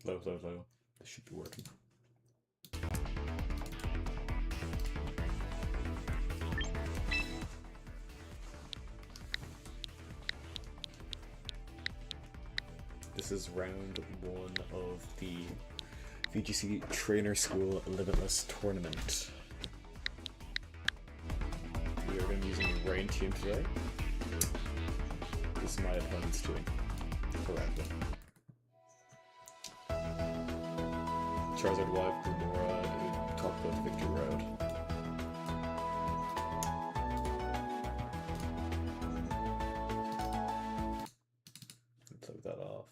Low, low, low. This should be working. This is round 1 of the VGC Trainer School Limitless Tournament. We are going to be using the Rain team today. This is my opponent's team. Correctly. Charizard Wife, Glimora, talk about the Victory Road. Play that off.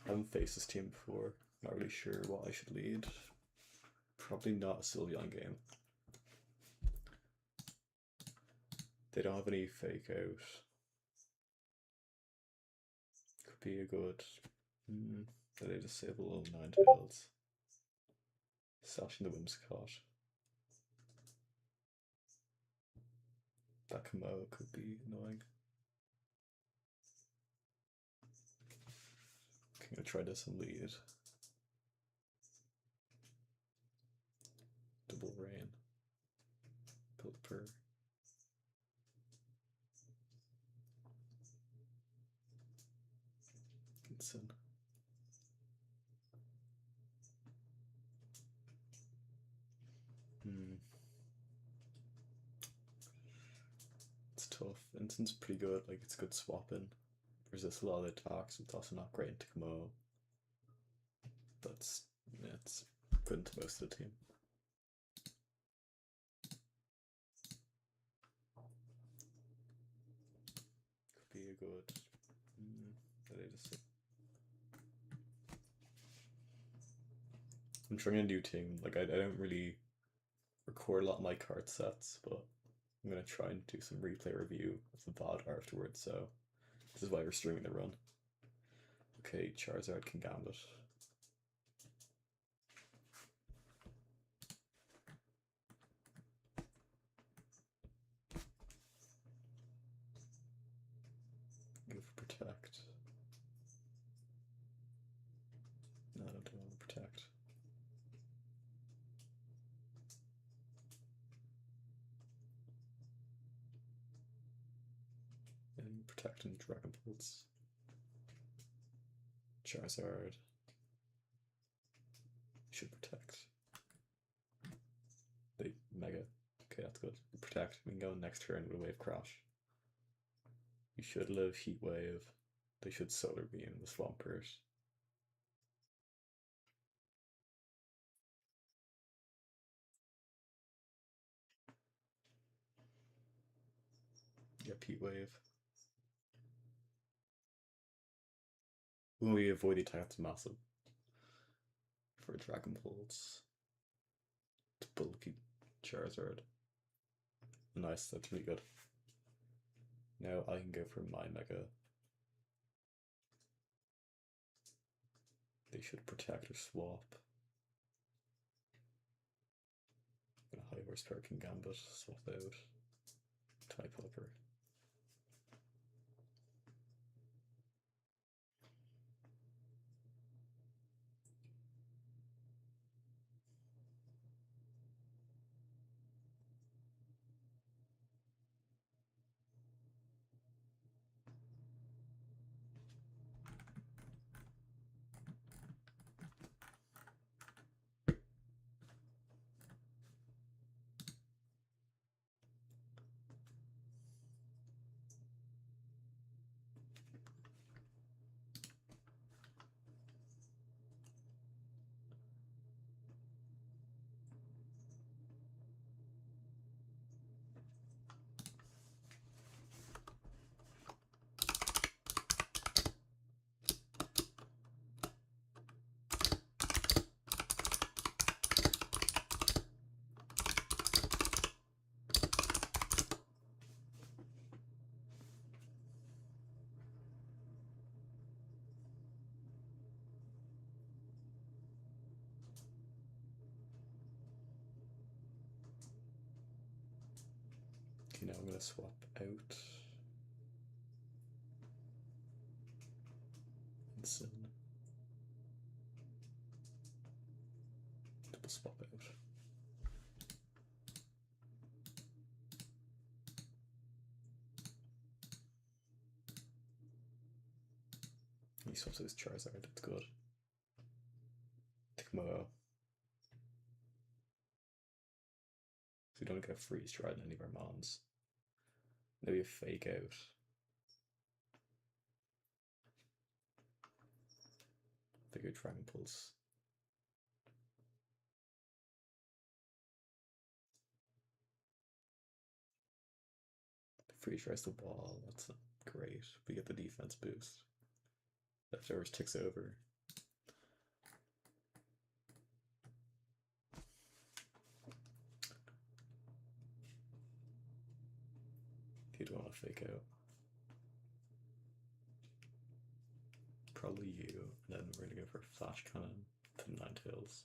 I haven't faced this team before. Not really sure what I should lead. Probably not a Sylveon game. They don't have any fake out. Could be a good. Did they disable all Ninetales? Slashing the Whimsicott. That Kamo could be annoying. I'm gonna try this and lead. Double Rain. Pilper. Gibson. It's tough. Instin's pretty good, like it's good swapping. Resist a lot of the attacks, it's also not great into Kamo. But yeah, it's good into most of the team. Could be a good. I'm trying a new team. Like I don't really record a lot of my card sets, but I'm gonna try and do some replay review of the VOD afterwards. So this is why we're streaming the run. Okay, Charizard can Gambit. Go for Protect. No, I don't want to Protect. And Protect and Dragon Pulse. Charizard. Should Protect. They Mega. Okay, that's good. Protect. We can go next turn with a Wave Crash. You should live Heat Wave. They should Solar Beam the Swampert. Yep, Heat Wave. When we avoid the attack, that's massive. For Dragon Pulse. It's bulky Charizard. Nice, that's really good. Now I can go for my Mega. They should Protect or Swap. I'm gonna High Horsepower can Gambit, swap out. Type Helper. Okay, now I'm gonna swap out. double swap out. He swaps out his Charizard, that's good. Tikmo. So we don't get freeze dried in any of our mons. Maybe a fake out. Figure Dragon Pulse. Freeze dries the wall, that's not great. We get the defense boost. Leftovers ticks over. You'd want to fake out. Probably you, and then we're gonna go for Flash Cannon to Ninetales.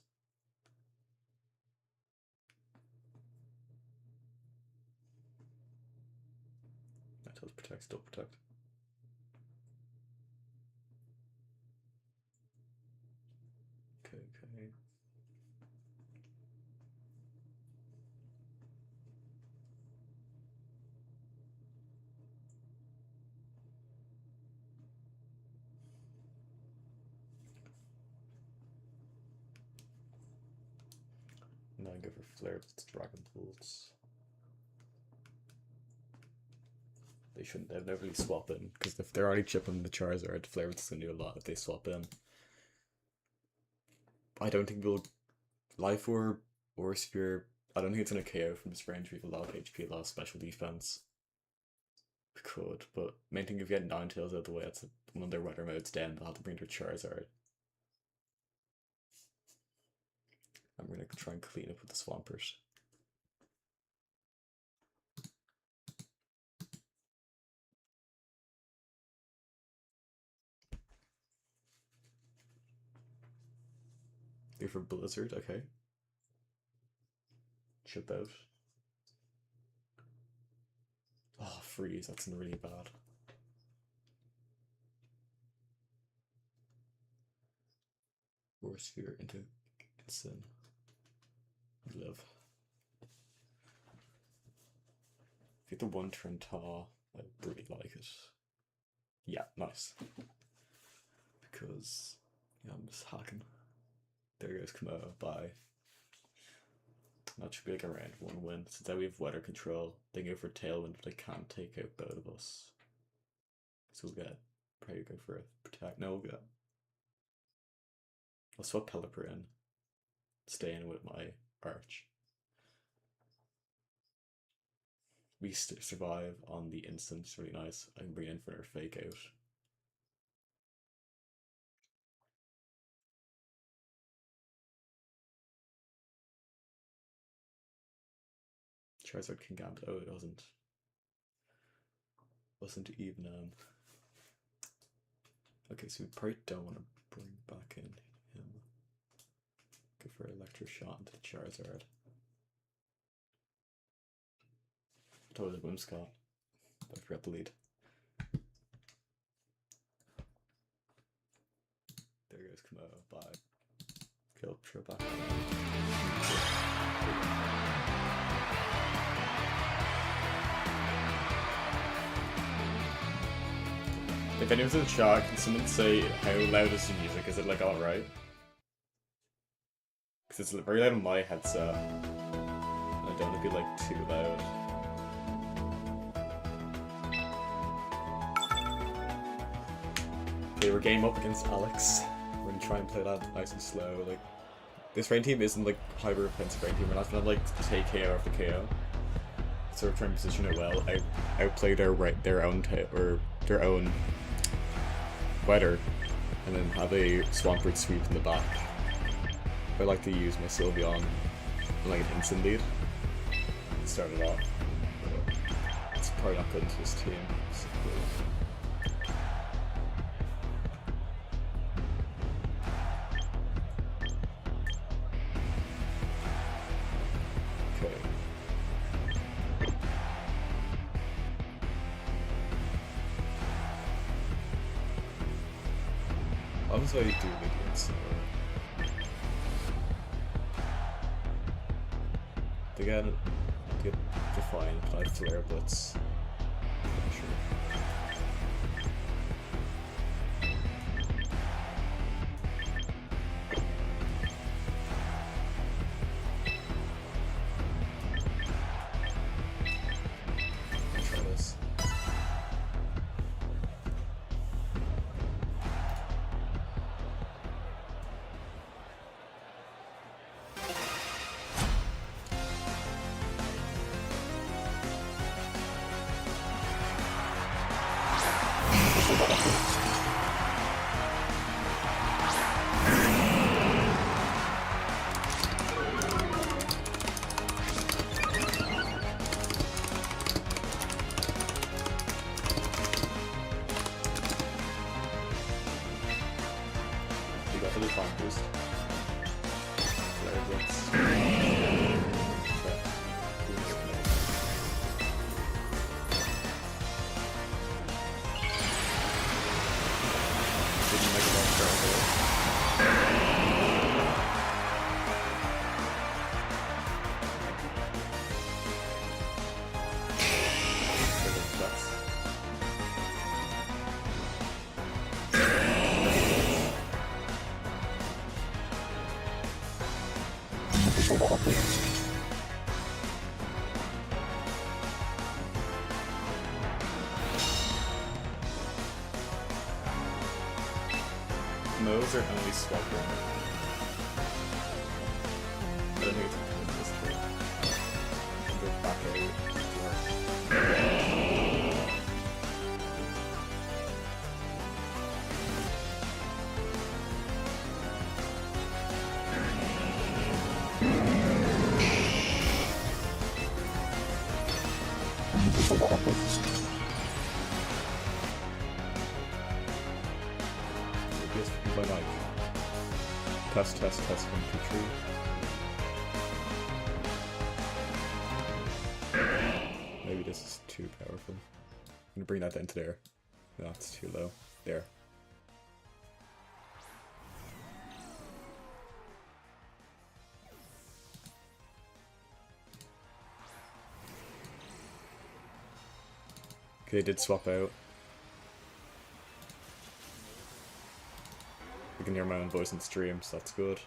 Ninetales protect, still protect. Okay. Now I go for Flare with Dragon Pulse. They shouldn't, they've never really swap in, because if they're already chipping the Charizard, Flare is going to do a lot if they swap in. I don't think we'll Life Orb or Sphere. I don't think it's going to KO from this range. We have a lot of HP, a lot of special defense. We could, but main thing, if you get Ninetales out of the way, that's one of their weather modes down, they'll have to bring their Charizard. I'm going to try and clean up with the Swampert. Go for Blizzard, okay. Chip out. Oh, freeze, that's really bad. Or Sphere into Sin. Live. If you get the one turn Taw, I really like it. Yeah, nice. Because, yeah, I'm just hacking. There goes Kamo, bye. That should be like a round 1 win. Since now we have weather control, they go for Tailwind, but they can't take out both of us. So we'll get, probably go for a protect. No, we'll get. I'll swap Pelipper in. Stay in with my Arch. We survive on the instant, it's really nice. I can bring in for our fake out. Charizard King Gambit. Oh, it wasn't even okay, so we probably don't want to bring back in him. Go for Electroshot into the Charizard. I thought it was a Whimsicott, but I forgot the lead. There goes Kamo, bye. Kill, throw back. If anyone's in the chat, can someone say how loud is the music? Is it like alright? Because it's very loud on my headset. I don't want to be like too loud. Okay, we're game up against Alex. We're gonna try and play that nice and slow. Like, this rain team isn't like hyper offensive rain team. We're not gonna like take KO after KO. So we're trying to position it well. Outplay their own weather, and then have a Swampert sweep in the back. I like to use my Sylveon in like an instant lead. Start it off. It's probably not good into this team. Okay. Obviously I do Radiance, so They get defined, but I have Flare Blitz. Sure. Try this. You got the define boost. Flare Blitz. Didn't make a long turn there. Those are only swap one. I don't think it's going to this turn. Go back by mic. Test, 1, 2, 3. Maybe this is too powerful. I'm gonna bring that down to there. No, it's too low. There. Okay, did swap out. I can hear my own voice in stream, so that's good.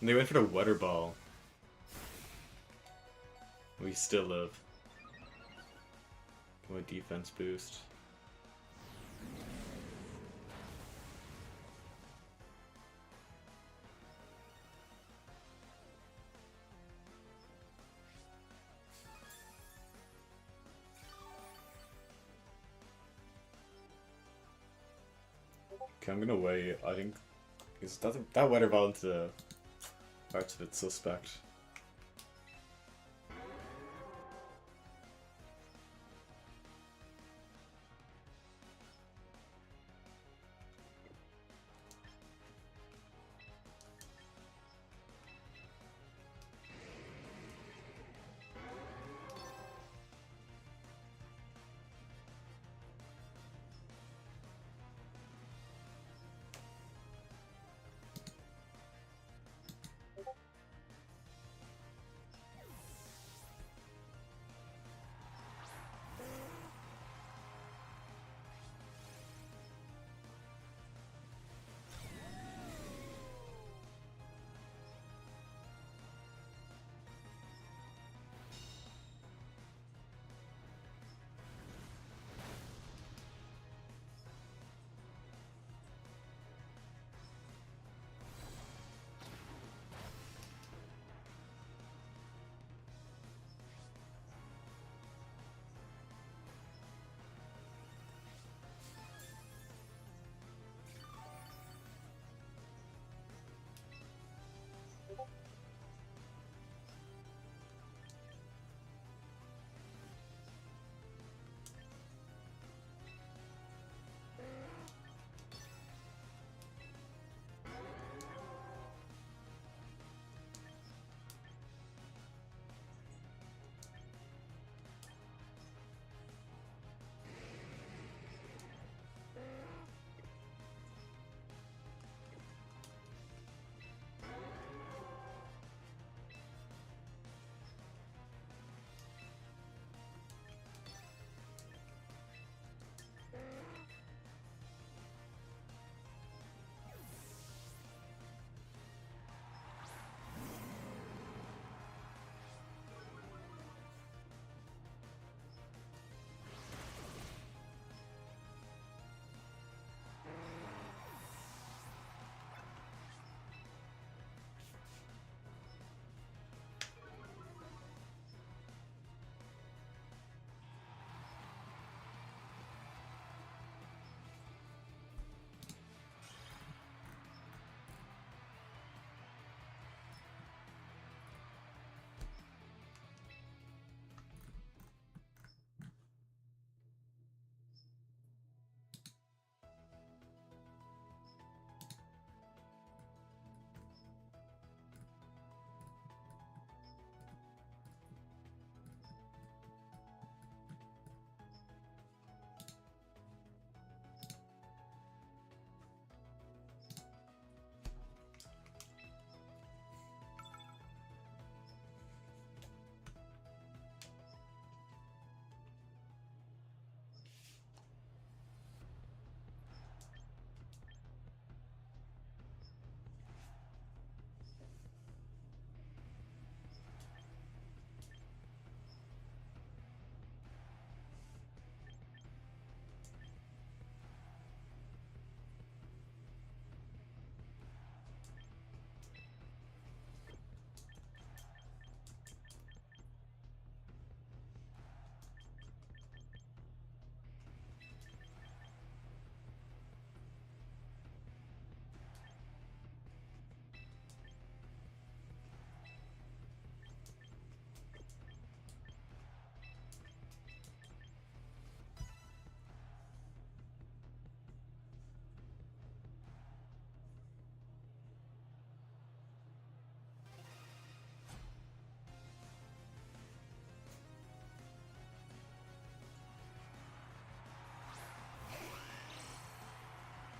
And they went for the weather ball. We still live. My defense boost. Okay, I'm gonna wait. I think because that weather ball into the parts of it suspect.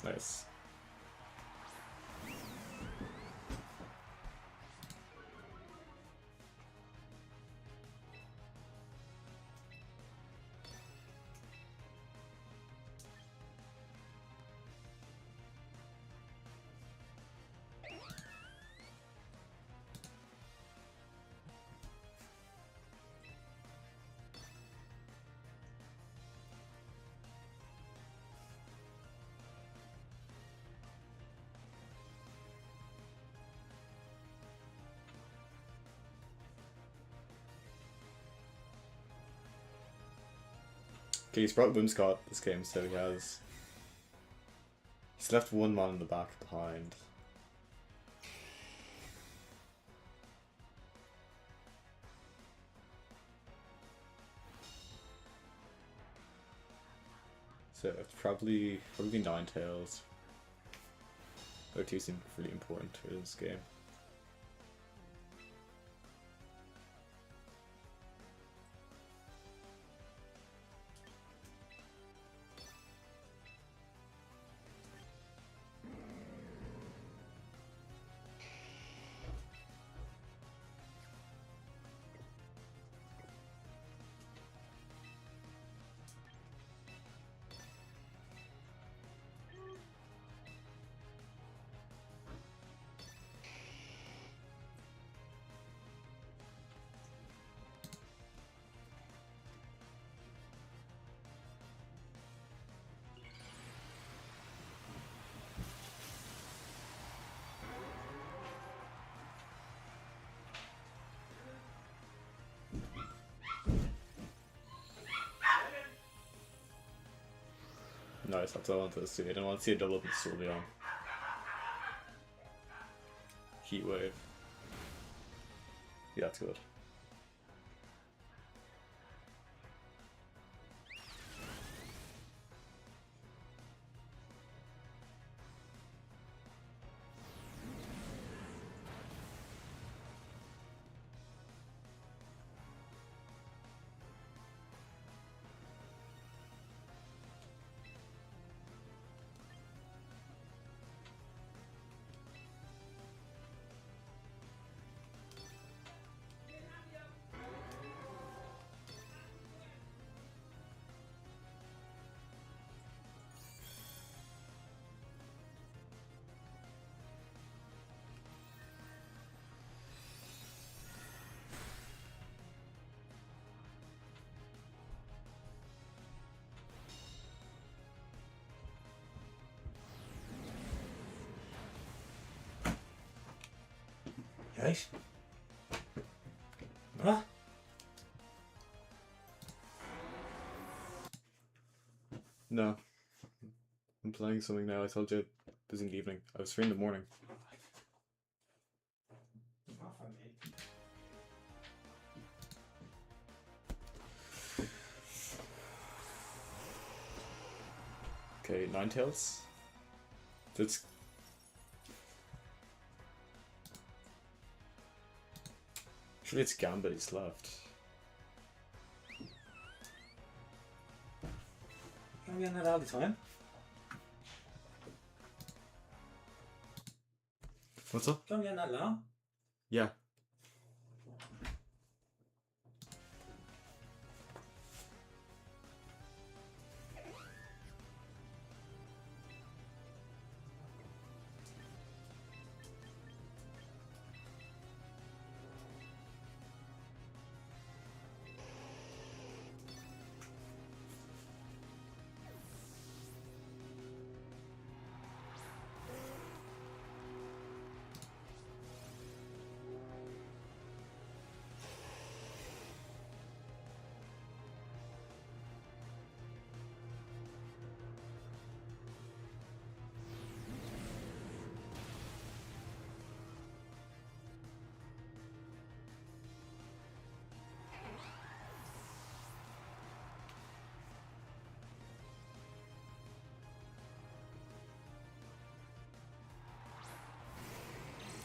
Nice. Okay, he's brought Whimsicott this game, so he's left one man in the back behind. So it's probably Ninetales. Those two seem really important to this game. Nice, that's what I wanted to see. I didn't want to see a double up with Sylveon. Heat Wave. Yeah, that's good. Right? What? No. I'm playing something now. I told you busy in the evening. I was free in the morning. Not for me. Okay, Ninetales. That's surely it's Gambit he's left. I'm getting that all the time. What's up? I'm getting that long. Yeah.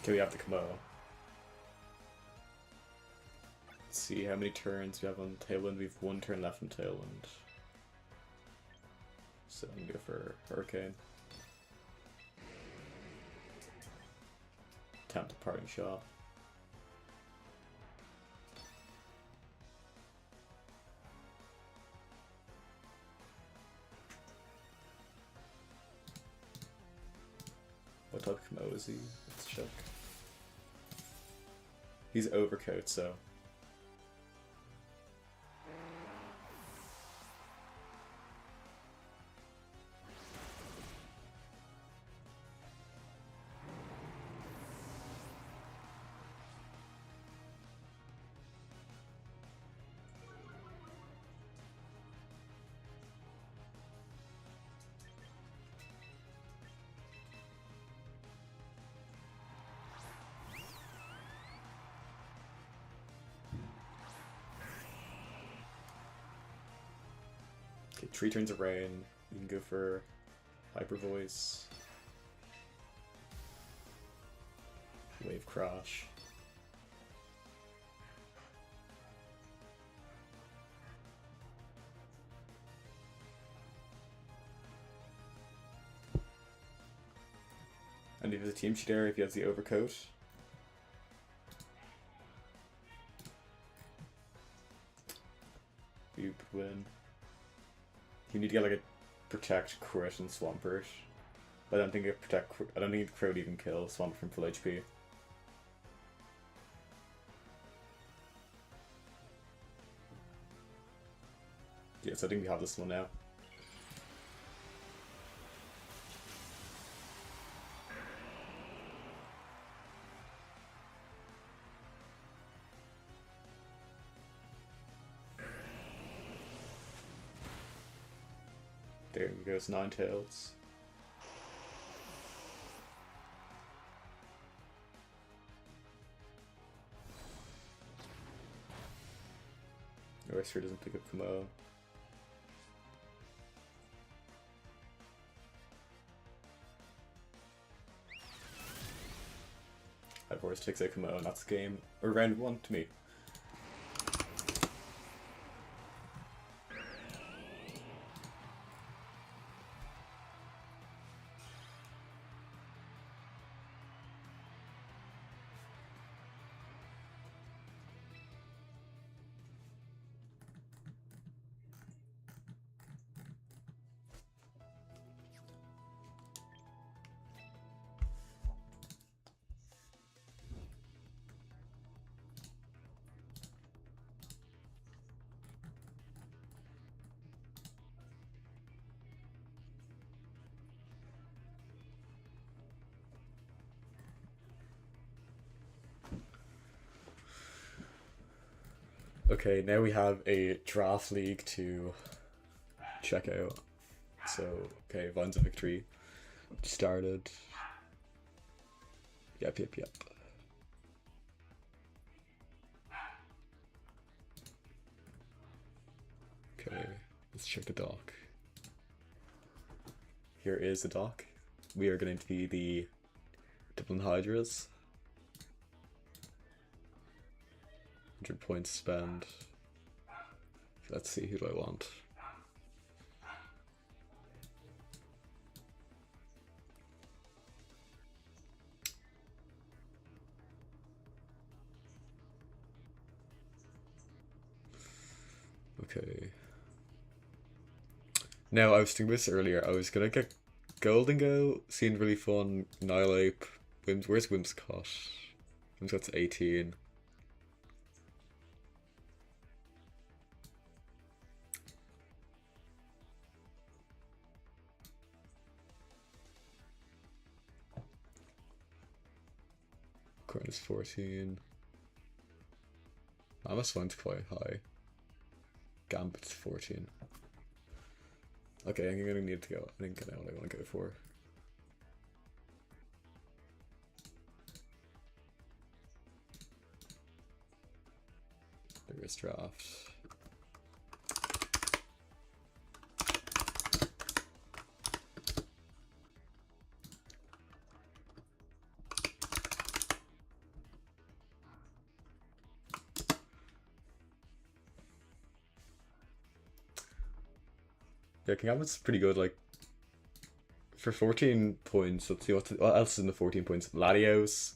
Okay, we have the Kamo. Let's see how many turns we have on Tailwind. We have one turn left on Tailwind. So I'm gonna go for Hurricane. attempt a parting shot. What type of Kamo is he? Let's check. He's overcoat, so. Okay, 3 turns of rain. You can go for Hyper Voice. Wave Crash. And if he has a team sheet error, if he has the overcoat. You win. You need to get like a protect, crit, and Swampert. But I don't think it protect. I don't think crit would even kill Swampert from full HP. Yeah, so I think we have this one now. There goes Ninetales. Oyster doesn't pick up Kamo. Force takes out Kamo, and that's game or round 1 to me. Okay, now we have a draft league to check out. So, okay, Vine's a victory. Started. Yep. Okay, let's check the doc. Here is the doc. We are going to be the Dublin Hydras. 100 points spend. Let's see, who do I want? Okay. Now, I was thinking this earlier. I was gonna get Golden Go. Seemed really fun. Nihilape. Where's Whimsicott? Whimsicott's 18. Corn is 14. Amos one's quite high. Gambit's 14. Okay, I'm gonna need to go. I think I know what I want to go for. There is draft. Yeah, King Abbott's pretty good, like, for 14 points, let's see what else is in the 14 points. Latios,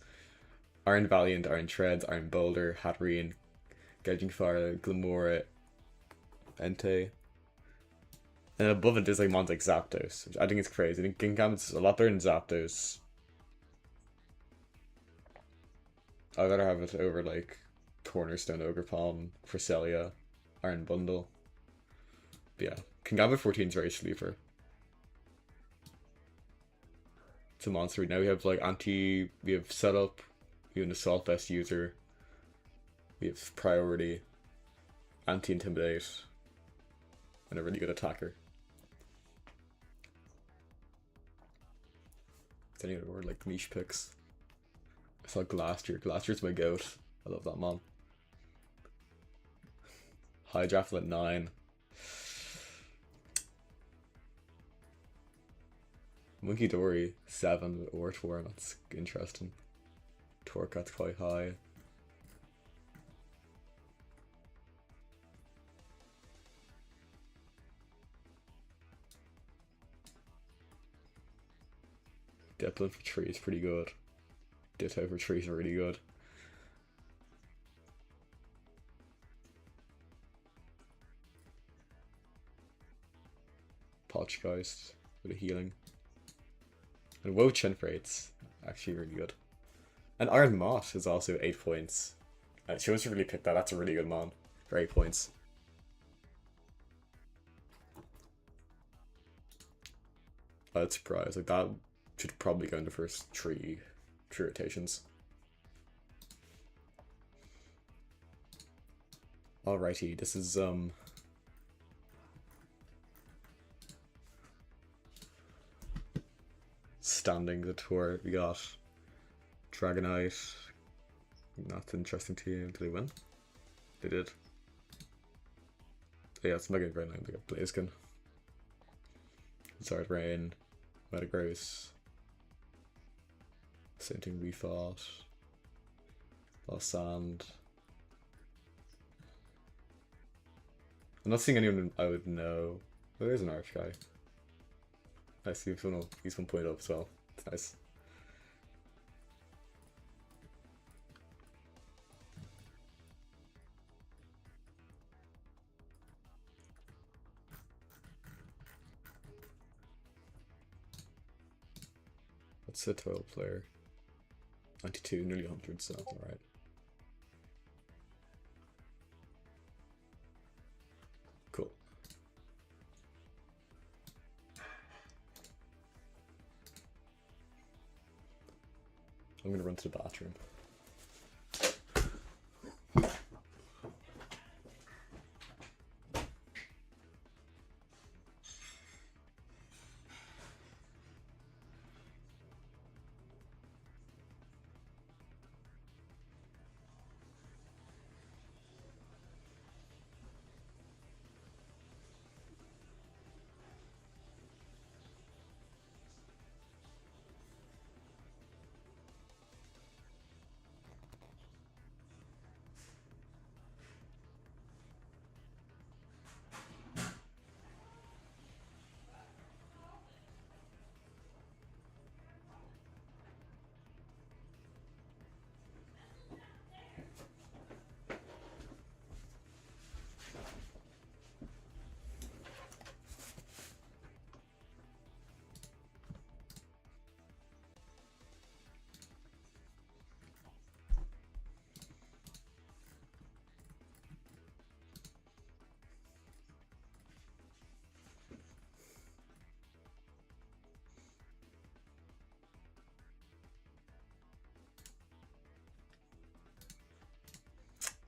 Iron Valiant, Iron Treads, Iron Boulder, Hatterene, Gouging Fire, Glamora, Entei. And above it, there's like mons like Zapdos, which I think is crazy. I think Gingambit's a lot better than Zapdos. I'd rather have it over like Cornerstone, Ogerpon, Cresselia, Iron Bundle. But yeah, Kingambit 14 is very sleeper. It's a monster. Now we have like we have setup, we have an Assault Vest user, we have priority, anti-intimidate, and a really good attacker. Is any other word like niche picks? I saw Glastrier. Glastrier's my goat. I love that mon. Hydraffle at 9. Monkey Dory 7 with Ortworm. That's interesting. Torcat's quite high. Deplan for tree is pretty good. Ditto for trees are really good. Poltergeist with a healing. And Wo-Chen for 8's actually really good. And Iron Moth is also 8 points. And she was really picked that. That's a really good mon for 8 points. That's surprised. Like that should probably go in the first three rotations. Alrighty, this is standing the tour. We got Dragonite. That's an interesting team. Did they win? They did. Yeah, it's Mega Drain. They got Blaziken. Zard Rain. Metagross. Same thing we fought. Lost Sand. I'm not seeing anyone I would know. Oh, there's an Arch guy. I see someone. He's 1 point up as well. It's nice. What's the total player? 92, nearly 100, so that's alright. Cool. I'm gonna run to the bathroom.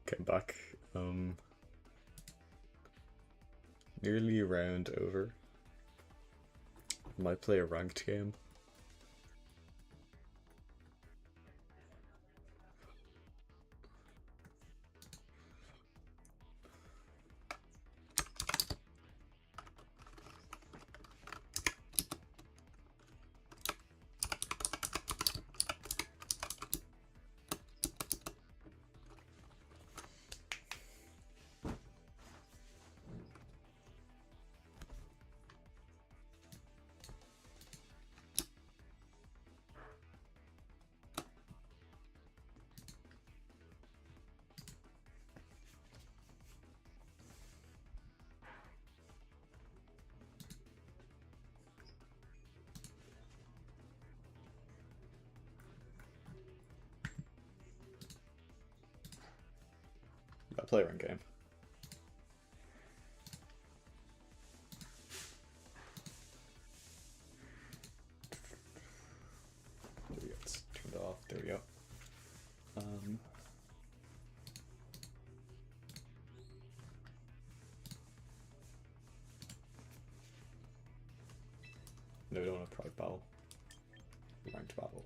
Okay, back. Nearly a round over. Might play a ranked game. player in game. There we go. It's turned off. There we go. No, we don't want a private battle. Ranked battle.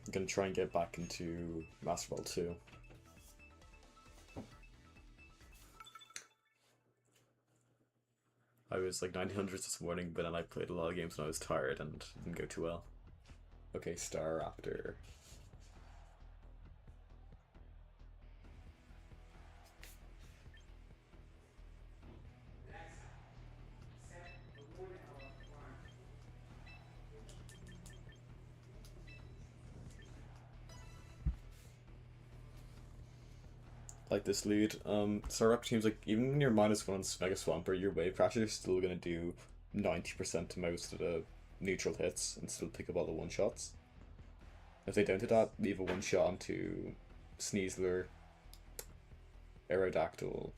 I'm gonna try and get back into Master Ball 2. I was like 900s this morning, but then I played a lot of games when I was tired and it didn't go too well. Okay, Star Raptor. Like this lead. Star Raptor teams, like, even when you're -1 on Mega Swampert, your Wave Crasher is still gonna do 90% to most of the neutral hits and still pick up all the one-shots. If they don't do that, leave a one-shot onto Sneasler, Aerodactyl,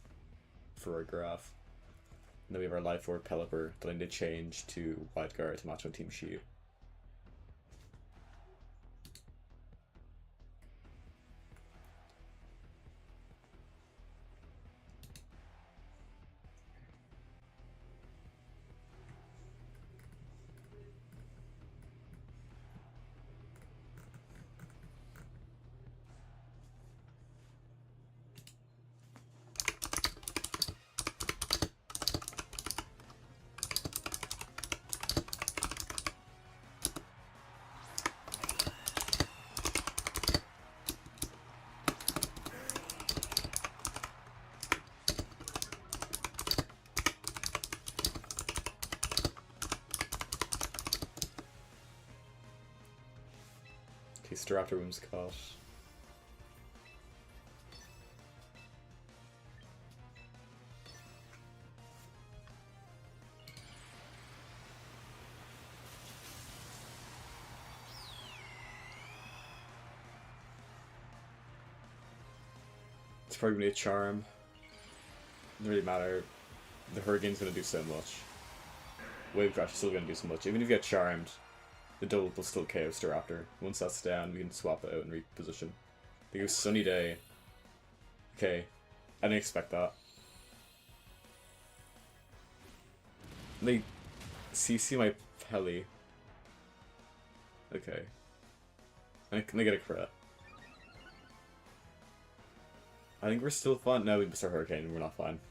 Ferrograph. And then we have our Life Orb Pelipper that I need to change to Wide Guard to match on Team Sheet. Okay, Staraptor Room's caught. It's probably gonna be a Charm. Doesn't really matter. The Hurricane's gonna do so much. Wave Crash is still gonna do so much. Even if you get Charmed, the double will still KO Staraptor. Once that's down, we can swap it out and reposition. They go Sunny Day. Okay, I didn't expect that. They CC my Peli. Okay. Can I get a crit? I think we're still fine. No, we missed our Hurricane. We're not fine.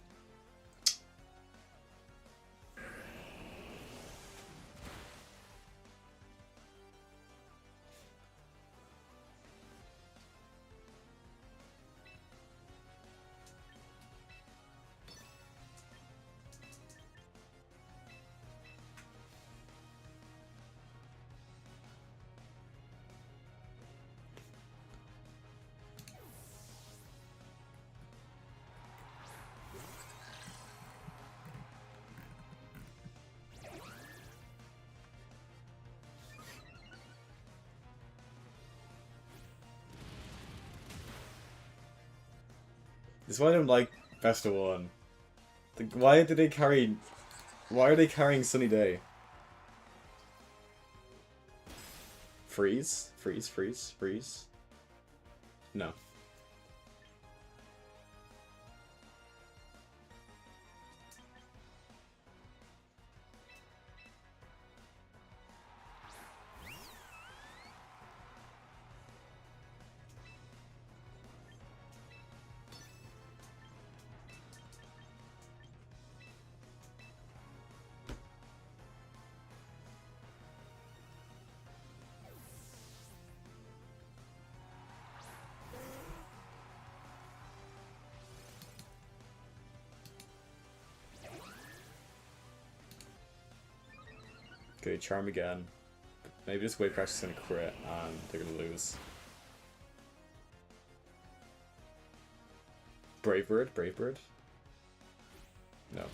This is why I don't like Best of One. Why did they carry... Why are they carrying Sunny Day? Freeze? Freeze, freeze, freeze? No. Okay, Charm again. Maybe this Wave Crash is gonna crit and they're gonna lose. Brave Bird? Brave Bird? No.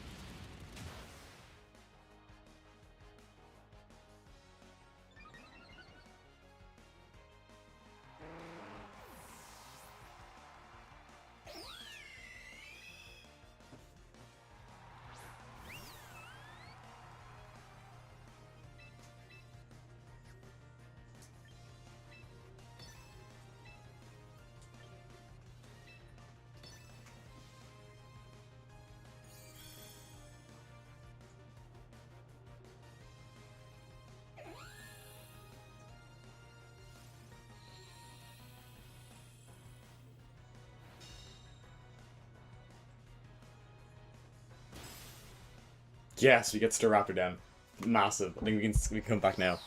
Yes, we get Staraptor down. Massive. I think we can come back now.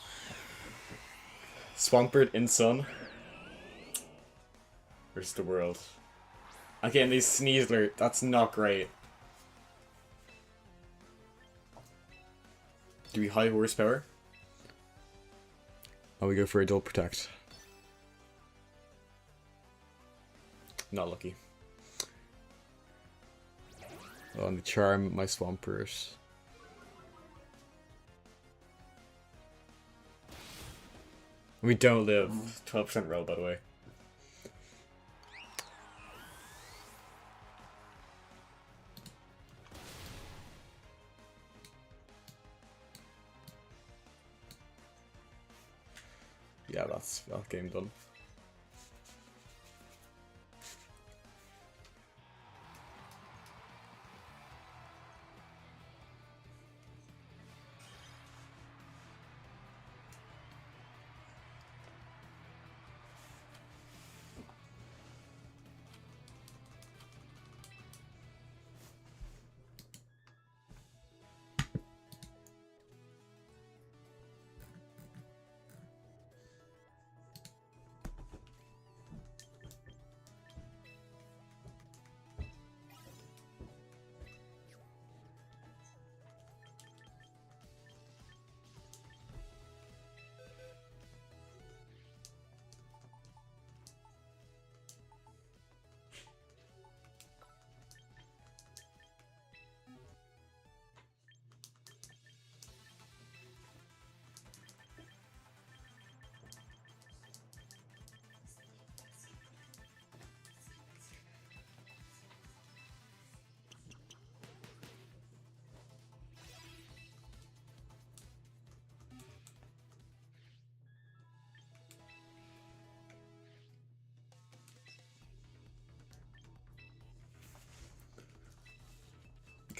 Swampert in Sun. Versus the world. Again, these Sneasler, that's not great. Do we high horsepower? Oh, we go for Adult Protect. Not lucky. Oh, and the Charm, my Swampert. We don't live. 12% roll, by the way. Yeah, that's that game done.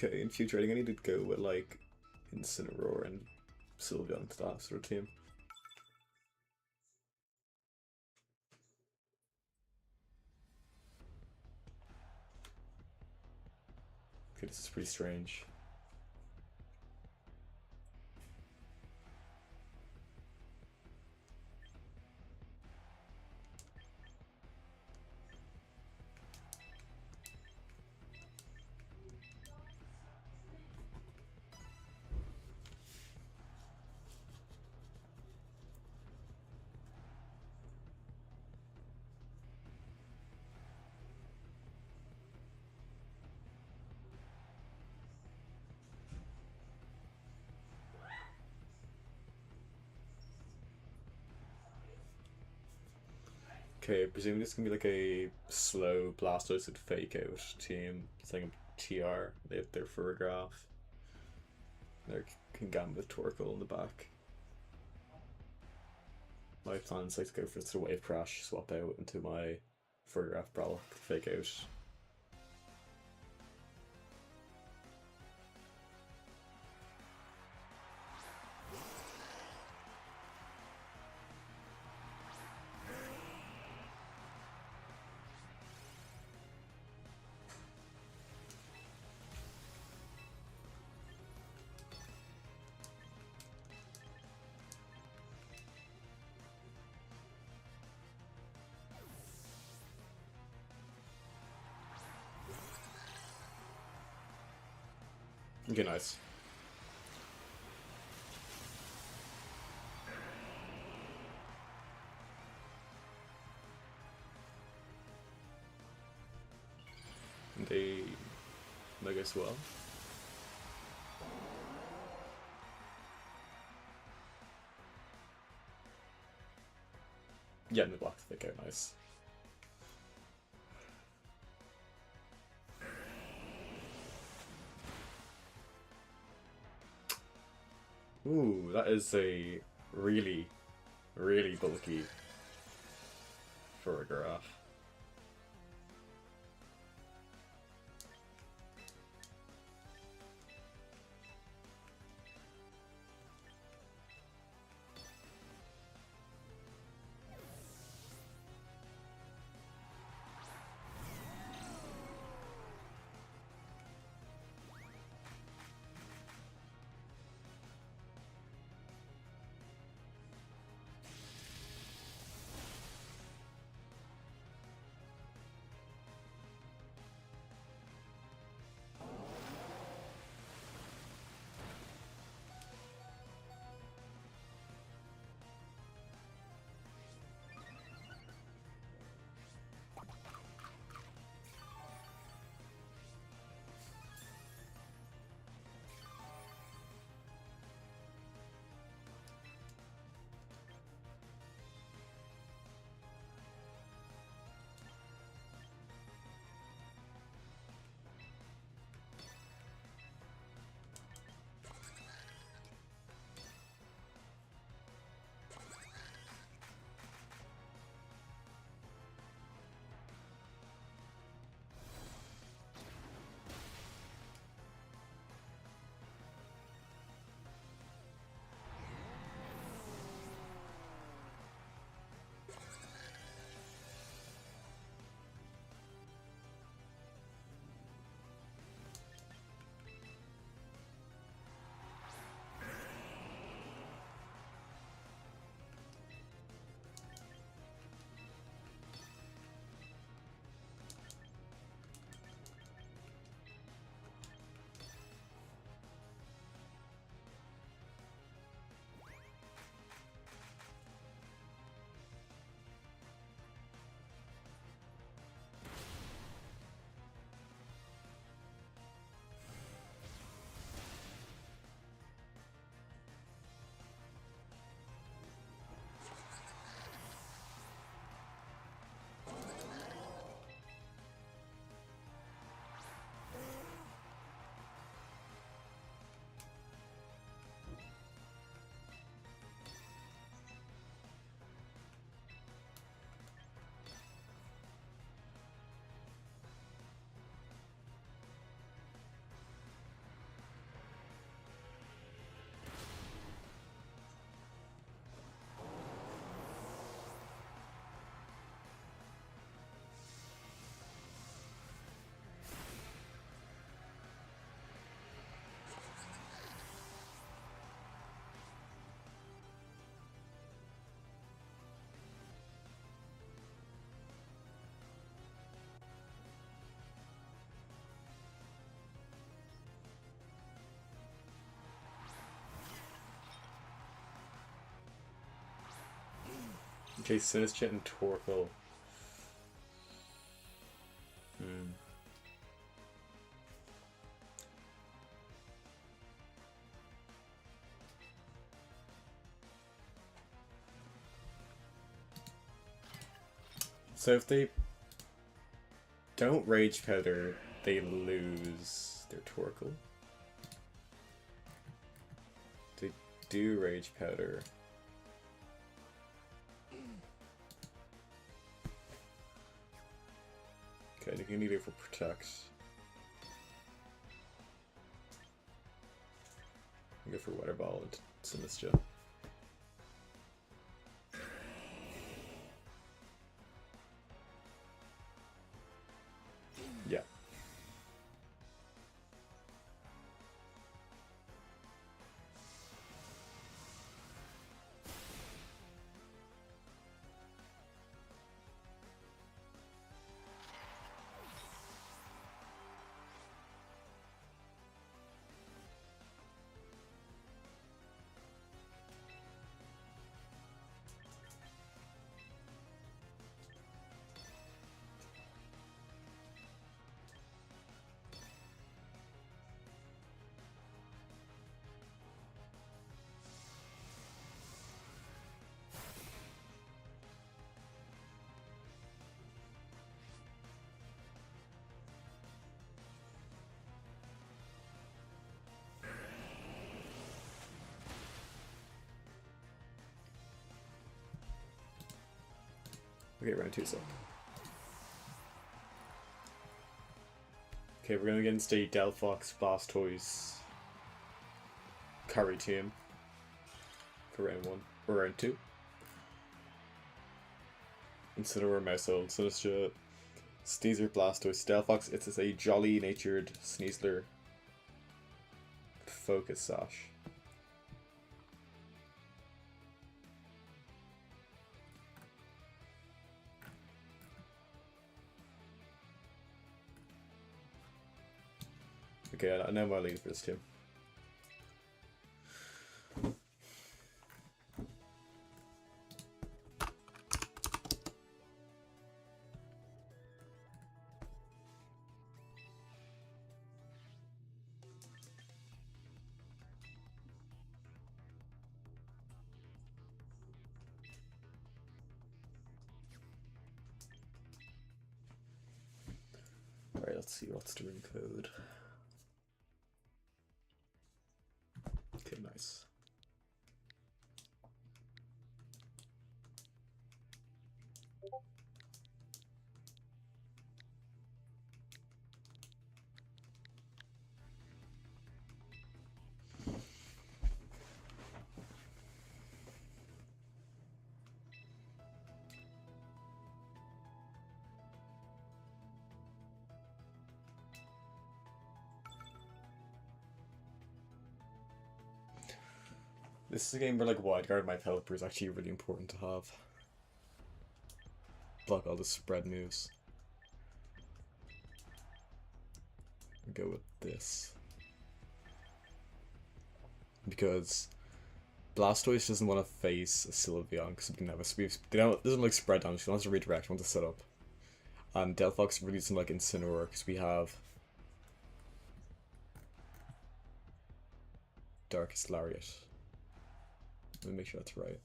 Okay, in future I think I need to go with like Incineroar and Sylveon to that sort of team. Okay, this is pretty strange. Okay, presumably this can be like a slow Blastoise and Fake Out team. It's like a TR. They have their Furgraph. They can Gambit Torkoal in the back. My plan's like to go for the Wave Crash, swap out into my Furgraph Brawl, Fake Out. Okay, nice. And they Mega Swell. Yeah, and the block Fake Out, nice. Ooh, that is a really, really bulky Furgraph. Okay, Sinistcha and Torkoal. So if they don't Rage Powder, they lose their Torkoal. They do Rage Powder. Okay, they can either for Protect. Go for Weather Ball and Sinistcha. Yeah. Okay, round 2 up. Okay, we're gonna get into the Delphox Blastoise Curry team for round 1 or round 2. Incineroar, Maushold, Sinistcha, Sneasler, Blastoise, Delphox. It's a jolly natured Sneasler. Focus Sash. Okay, I know my lead for this team. Alright, let's see what's the room code. Okay, nice. This is a game where like wide guard my Pelipper is actually really important to have. Block all the spread moves. Go with this. Because Blastoise doesn't want to face a Sylveon because we can have a sweep. They don't doesn't like spread damage, he wants to redirect, wants to set up. And Delphox really doesn't like Incineroar because we have Darkest Lariat. Let me make sure that's right.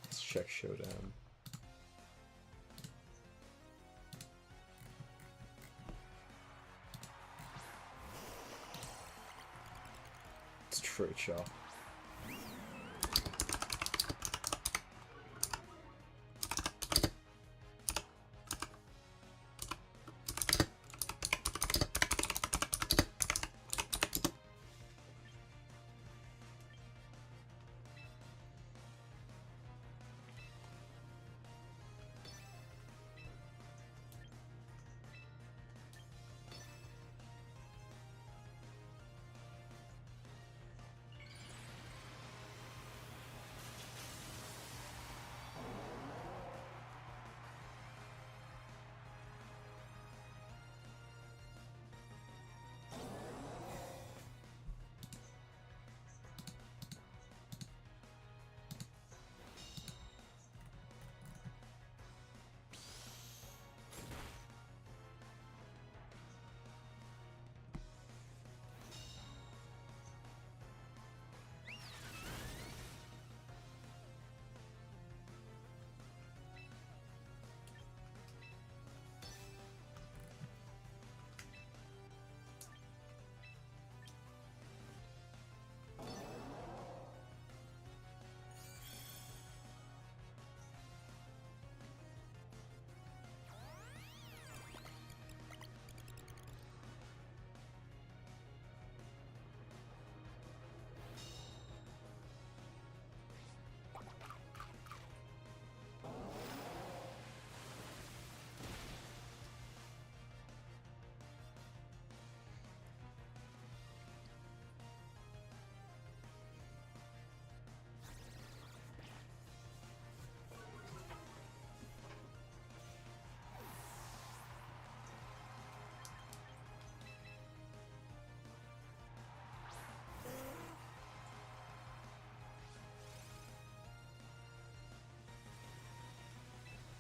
Let's check Showdown. It's Trade Shot.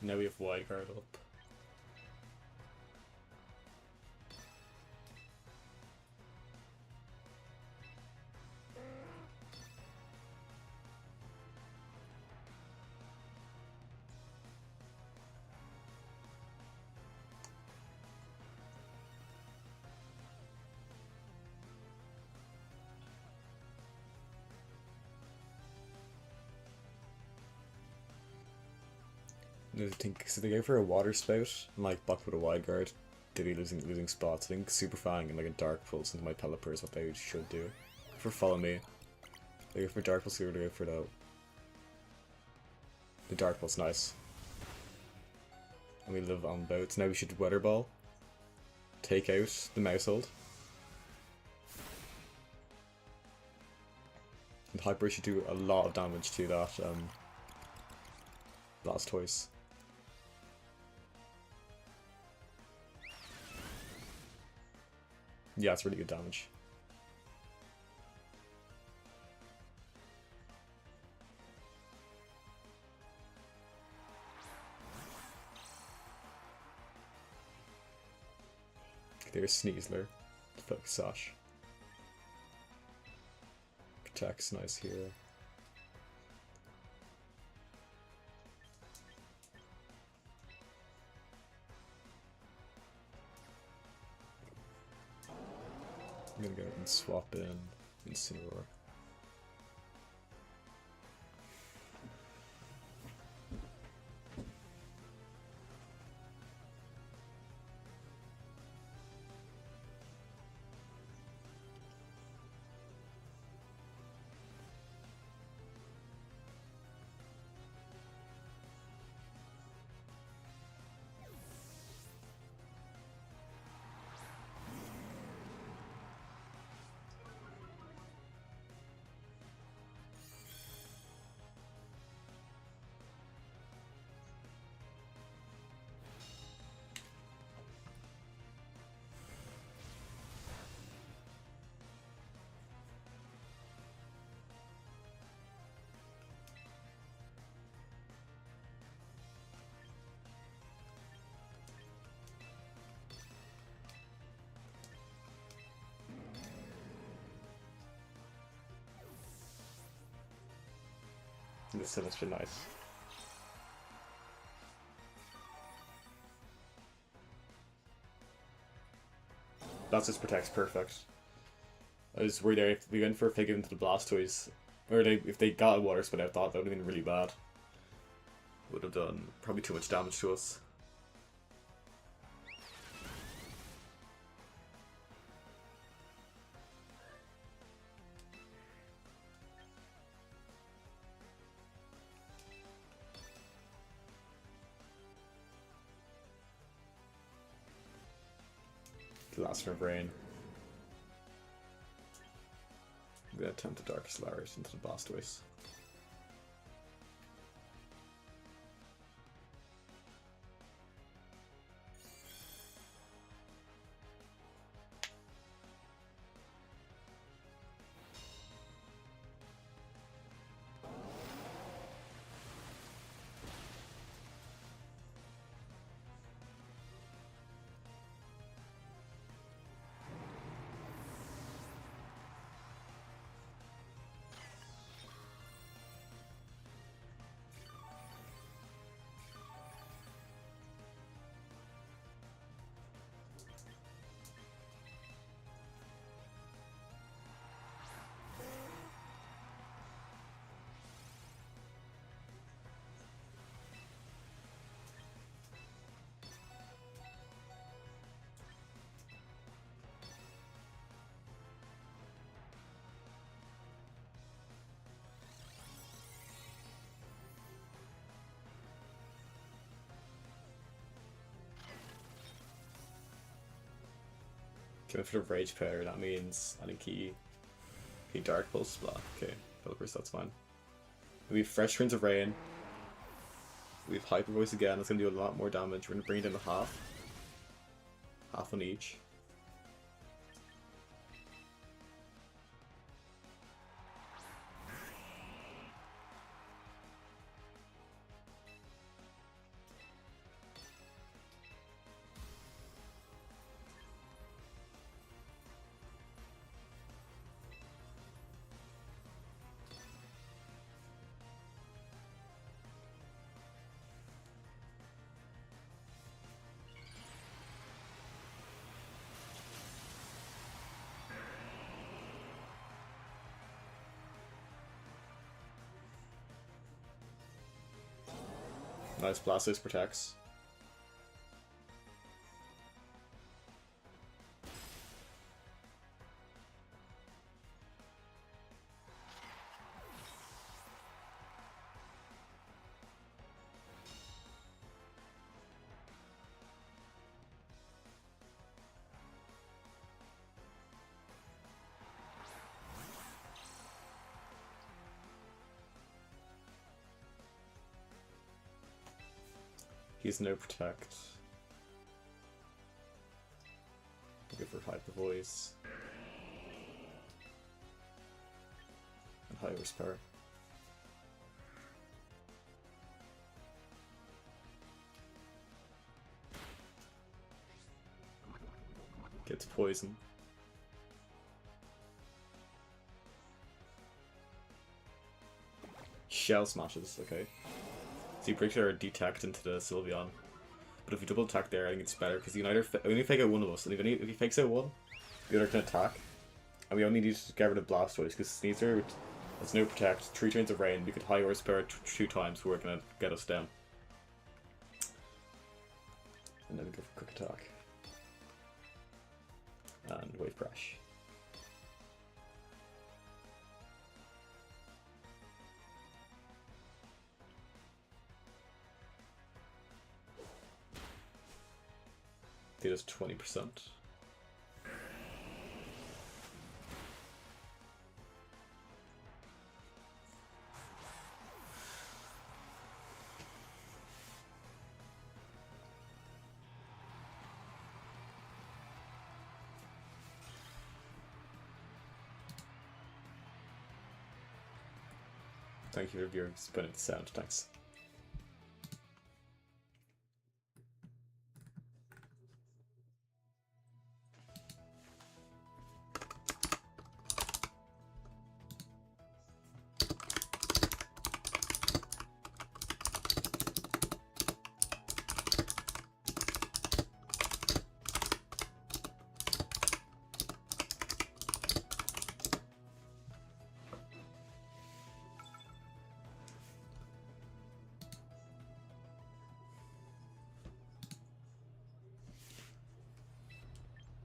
Now we have wide guard up. I think so. They go for a water spout and like block with a wide guard. They'd be losing spots. I think Super Fang and like a Dark Pulse into my Pelipper is what they should do. For follow me, they go for Dark Pulse. They go for the Dark Pulse. Nice. And we live on boats. Now we should Weather Ball. Take out the Mousehold. And Hyper should do a lot of damage to that Blastoise. Yeah, it's really good damage. There's Sneasler. Focus Sash. Protect's nice here. I'm gonna go and swap in Incineroar. This has been nice. That's just protects perfect. I was worried if we went for a fig into the Blastoise, or if they got a water spin, I thought that would have been really bad. Would have done probably too much damage to us. The last of Rain. I'm gonna attempt to Dark Solaris into the Blastoise. Going for the Rage Powder, that means I think he Dark Pulse Block. Okay, Pelipper, that's fine. We have Fresh Prince of Rain. We have Hyper Voice again, it's going to do a lot more damage. We're going to bring it down to half. Half on each. Nice, Blastoise protects. He's no protect. Go for Hyper Voice. And High Horsepower. Gets Poison. Shell Smashes, okay. So you break our detect into the Sylveon. But if you double attack there, I think it's better because you can either only fake out one of us, and if he fakes out one, the other can attack. And we only need to get rid of Blastoise because Sneasler has no protect, 3 Trains of Rain, we could High Horsepower 2 times, we're gonna get us down. And then we go for Quick Attack. And Wave Crash. They does 20%. Thank you for your spinning sound, thanks.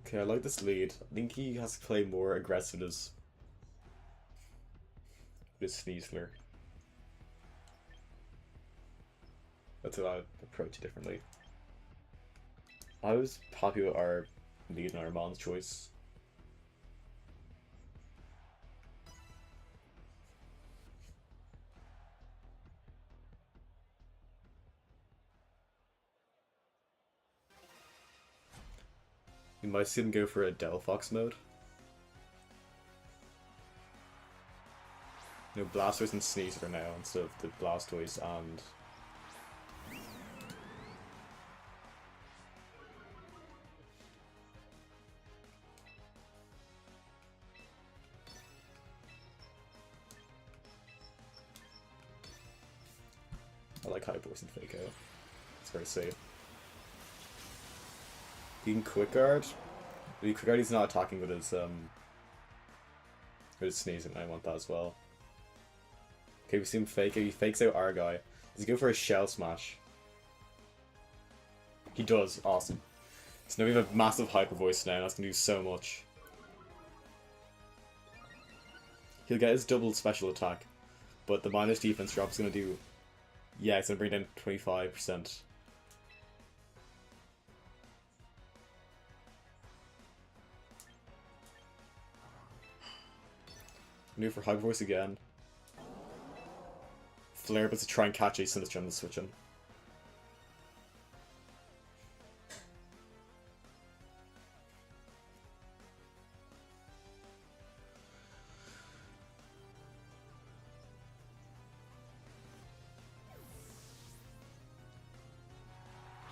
Okay, I like this lead. I think he has to play more aggressiveness with Sneasler. That's how I approach it differently. I was happy with our lead and our Mon's choice. You might see him go for a Delphox mode. No, Blastoise and Sneasler now instead of the Blastoise and... I like High Voice and Fake Out. It's very safe. He can Quick Guard. But Quick Guard, he's not attacking with his sneezing. I want that as well. Okay, we see him fake out. He fakes out our guy. Does he go for a Shell Smash? He does. Awesome. So now we have a massive Hyper Voice now. That's gonna do so much. He'll get his double special attack, but the minus defense drop is gonna do. Yeah, it's gonna bring down 25%. Move for Hyper Voice again. Flare, but to try and catch a Sinistcha on the switch in.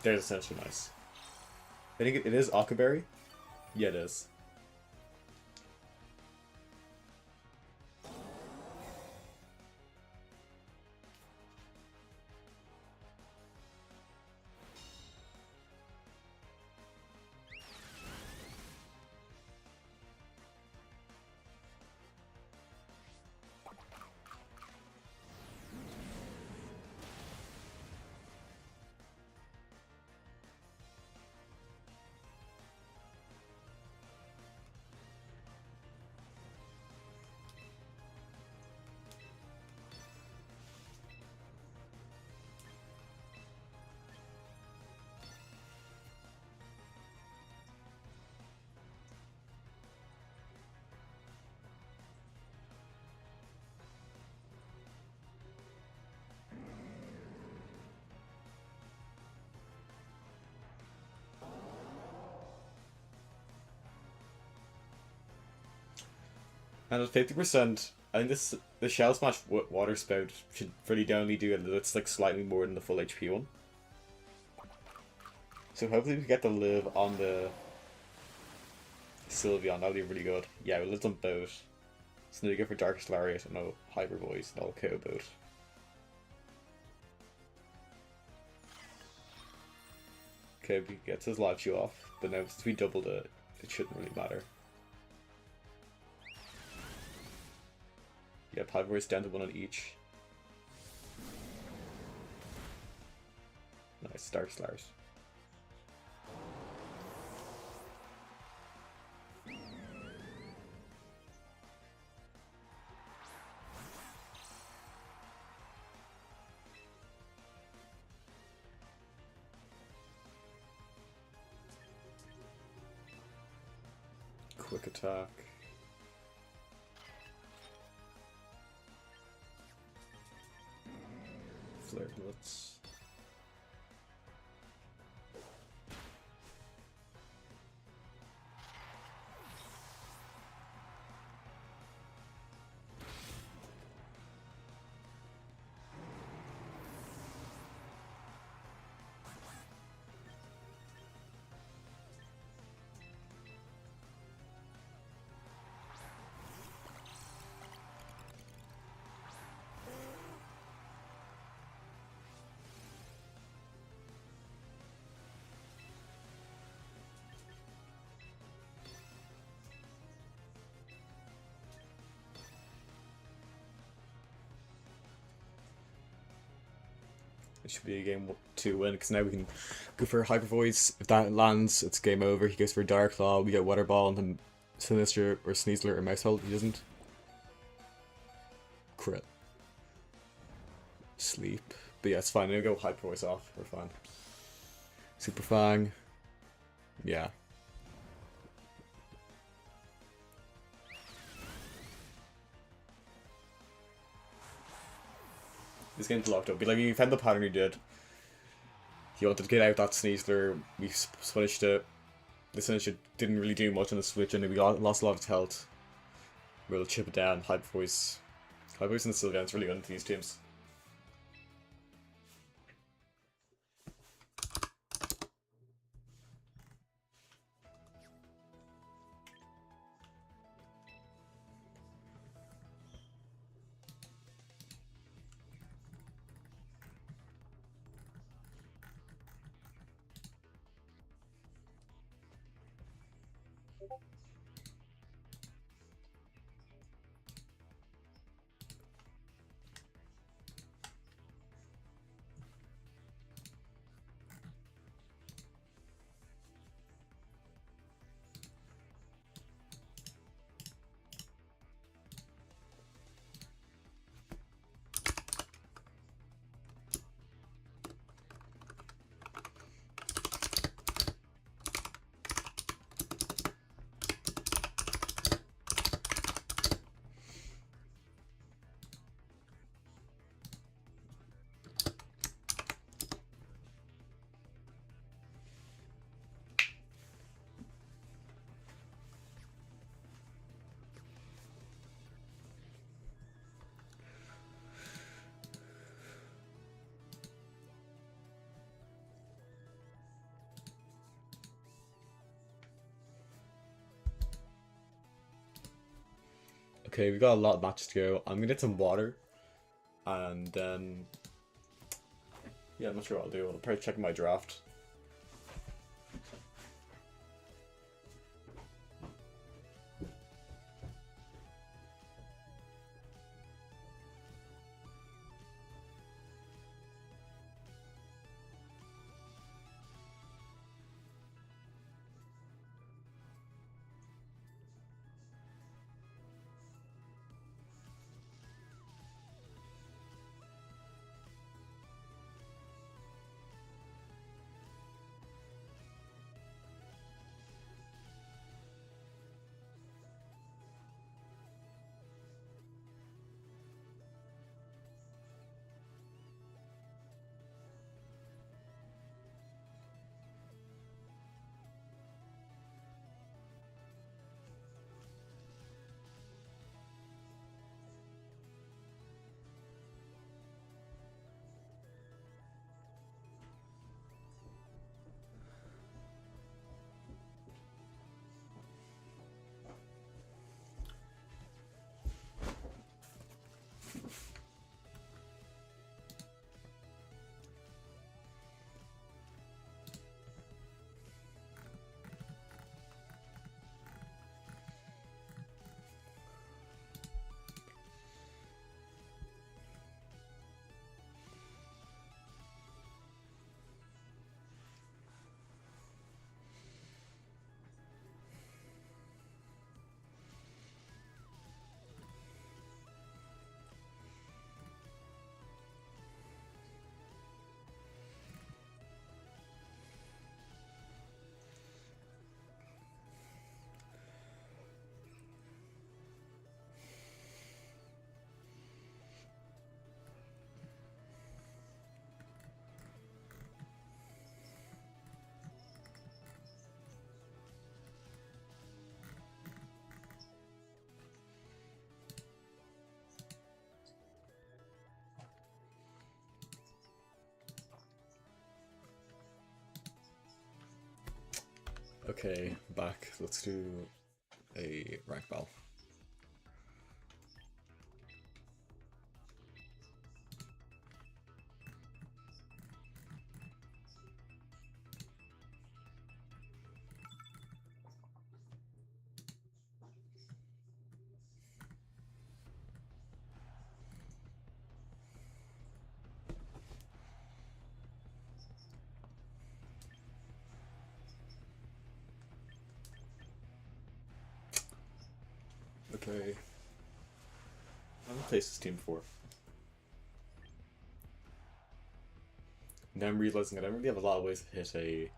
There's essentially nice. I think it is Akaberry. Yeah, it is. And at 50%, I think the Shell Smash Water Spout should really only do it. It's like slightly more than the full HP one. So hopefully we get to live on the Sylveon. That'll be really good. Yeah, we lived on both. So now we go for Darkest Lariat and no Hyper Voice and I'll KO both. Okay, we gets his live chew off, but now since we doubled it, it shouldn't really matter. Yeah, Hyper Voice down to 1 on each. Nice, Darkest Lariat. Quick attack. Flare Blitz. It should be a game 2 win, because now we can go for Hyper Voice. If that lands, it's game over. He goes for Dark Claw, we get Weather Ball, and then Sinister or Sneasler or Mousehole. He doesn't. Crit. Sleep. But yeah, it's fine. I'm gonna go Hyper Voice off. We're fine. Super Fang. Yeah. This game's locked up. But like, you found the pattern he did. He wanted to get out that Sneasler. We switched it. The Sinister didn't really do much on the switch, and we lost a lot of health. We'll chip it down. Hyper Voice. Hyper Voice and the Sylveon's really good into these teams. Okay, we've got a lot of matches to go. I'm gonna get some water, and then yeah, I'm not sure what I'll do. I'll probably check my draft. Okay, back. Let's do a rank battle. Okay. I haven't played this team before. Now I'm realizing I don't really have a lot of ways to hit a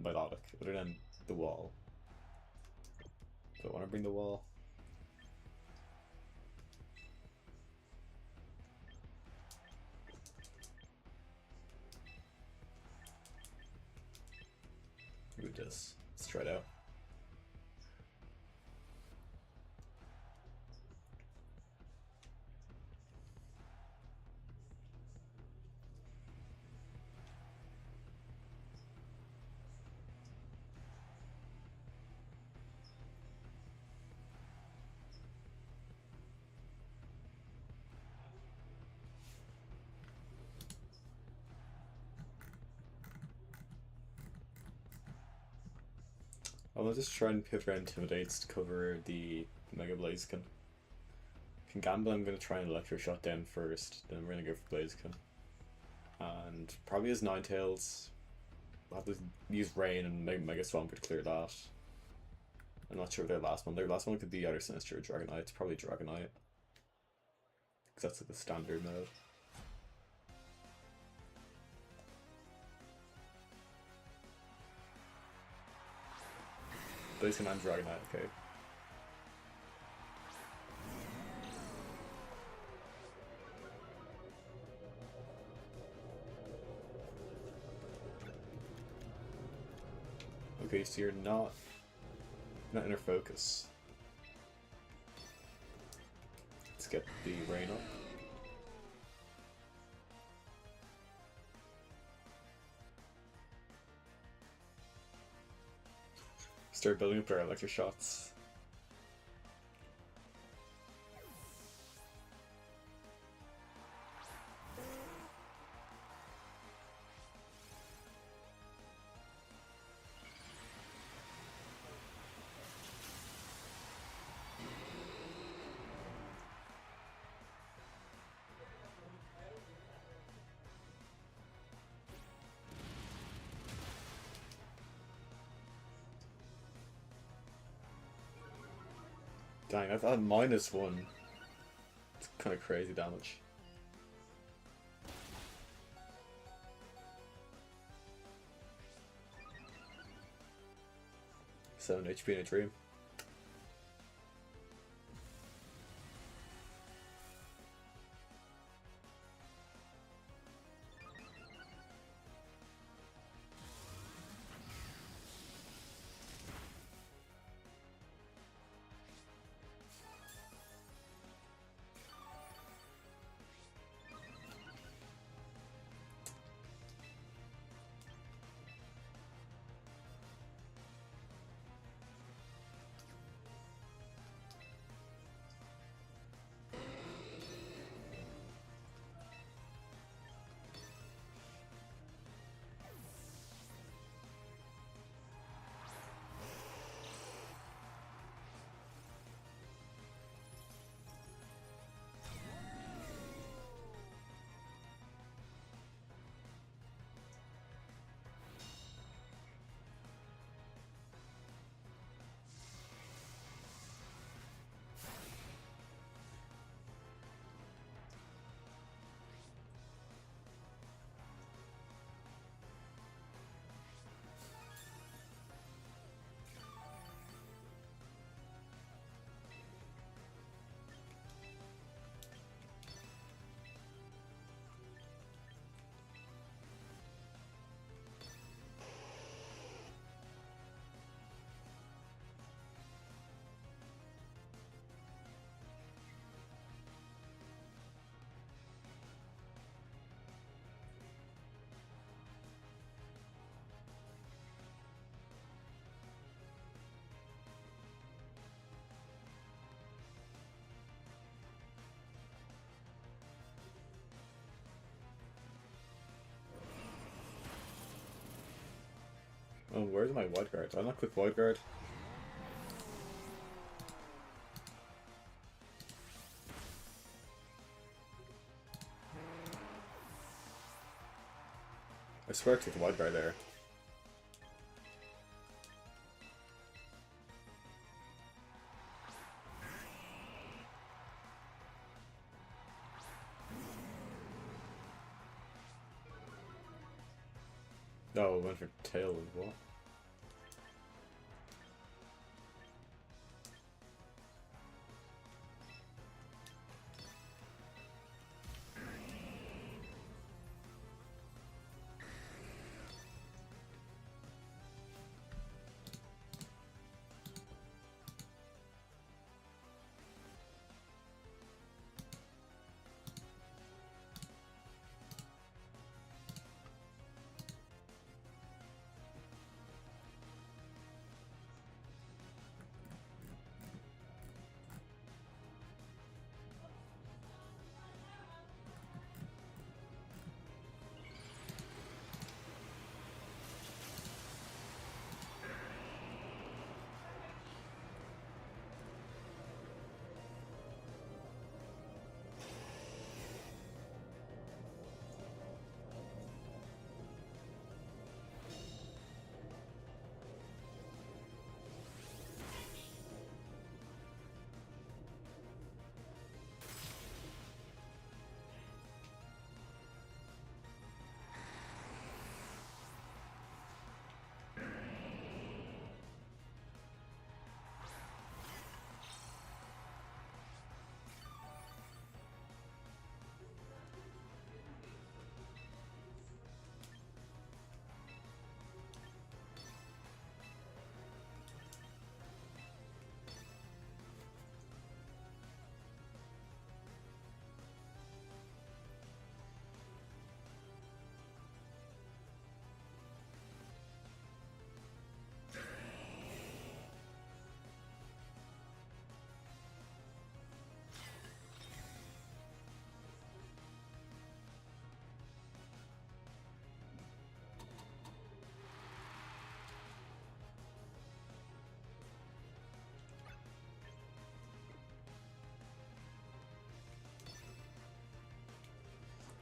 melodic other than the wall. Do I want to bring the wall? Do this. Let's try it out. I will just try and pivot around Intimidates to cover the Mega Blaziken. Can Gamble, I'm going to try and Electro Shot down first, then we're going to go for Blaziken. And probably his Ninetales. I'll have to use Rain and Mega Swampert to clear that. I'm not sure their last one. Their last one could be either Sinister or Dragonite. It's probably Dragonite. Because that's like the standard mode. Blaziken and Dragonite, okay. Okay, so you're not inner focus. Let's get the rain up. Start building up our electric shots. Dang, I've had -1. It's kind of crazy damage. Seven HP in a dream. Oh, where's my wide guard? Did I not click wide guard? I swear I clicked the wide guard there. No, it went for tail as well.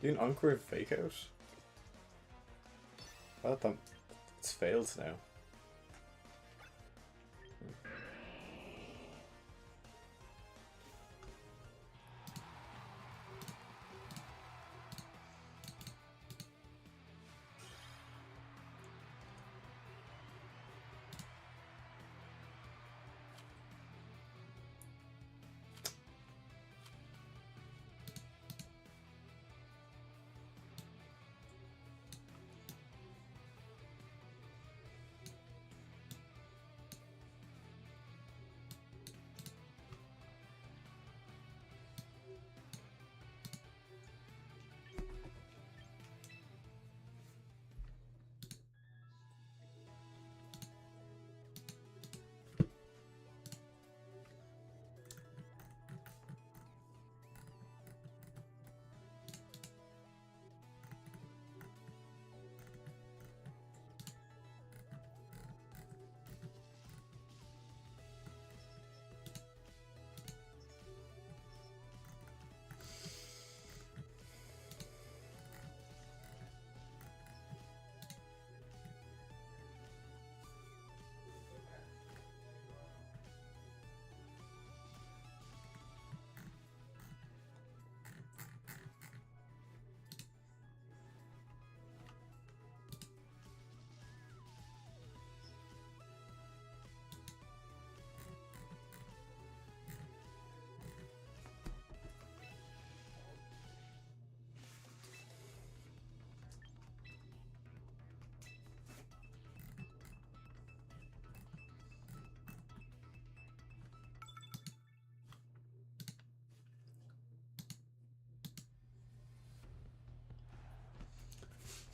You can encore fake out? I thought it's failed now.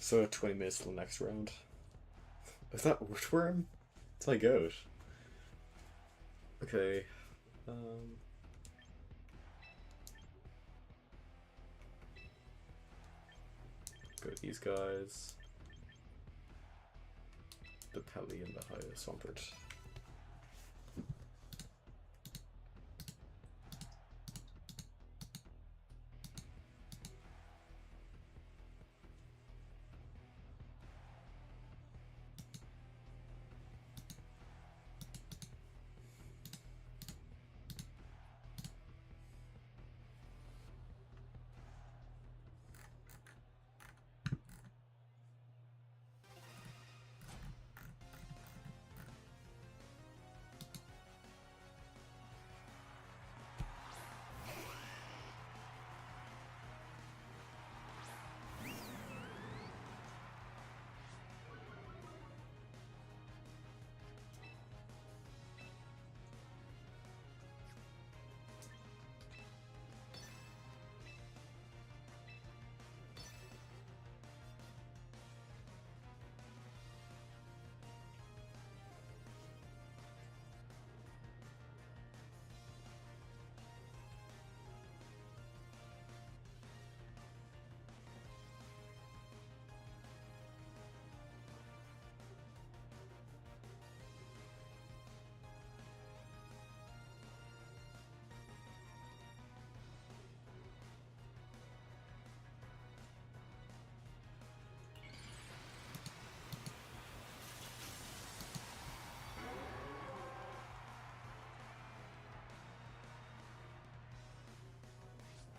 So 20 minutes till the next round. Is that Rootworm? It's my goat. Okay. Go to these guys. the Pelly and the Swampert.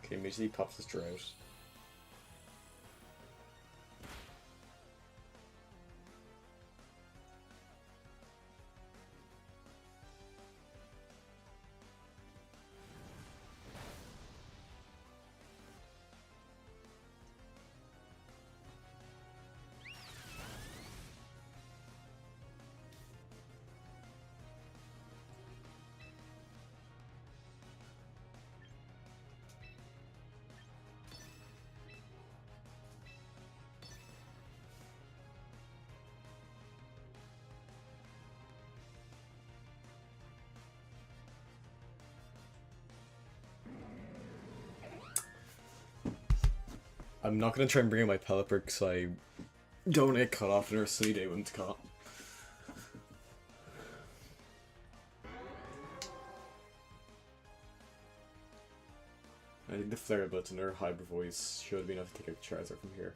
Okay, immediately pops his Drought. I'm not gonna try and bring in my Pelipper because I don't want to get cut off in our silly day when it's caught. I think the Flare Blitz and her Hyper Voice should be enough to take out Charizard from here.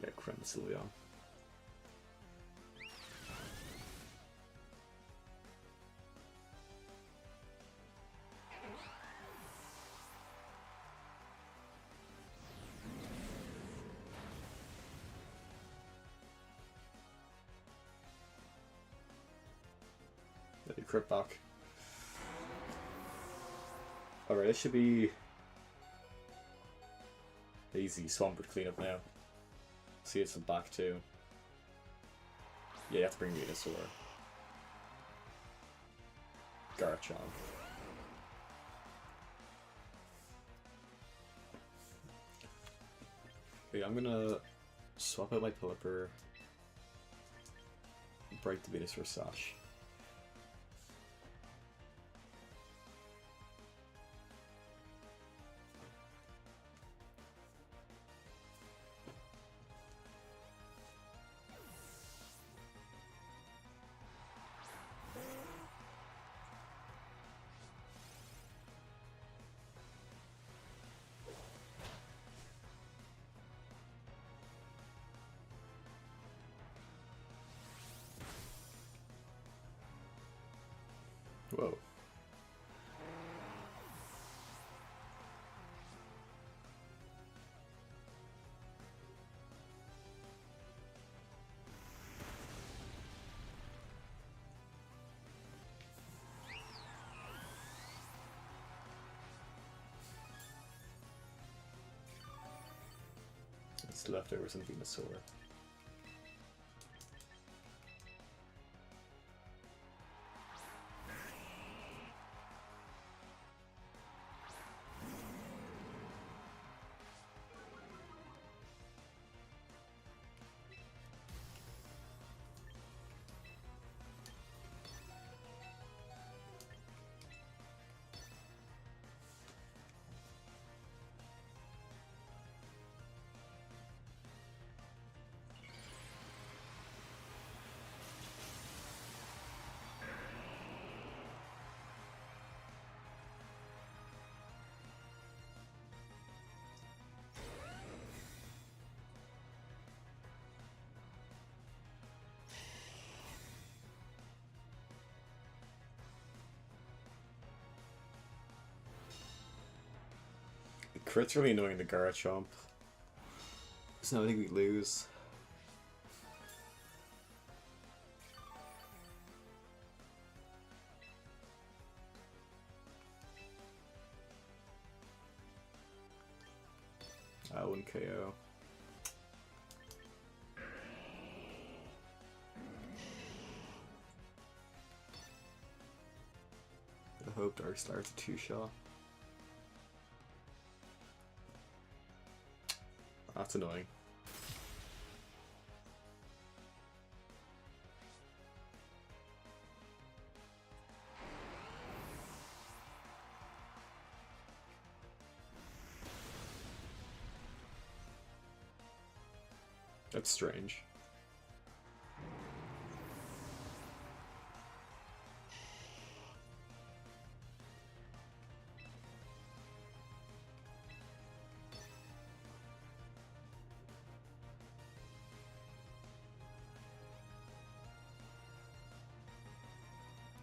Yeah, Crimson. Let me crit back. Alright, this should be easy Swampert cleanup now. See, it's the back too. Yeah, you have to bring Venusaur. Garchomp. Okay, I'm gonna swap out my Pelipper, break the Venusaur Sash. Whoa. It's leftovers and Venusaur. Crit's really annoying the Garchomp. So I think we lose. One KO. I hope Dark Star's a 2-shot. That's annoying. That's strange.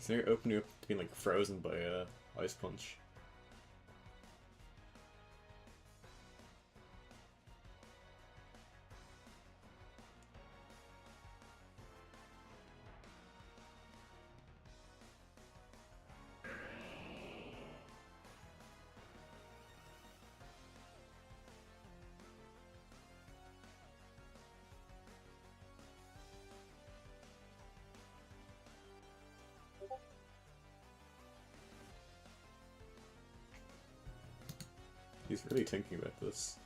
So you're opening up to being like frozen by a Ice Punch. He's really thinking about this.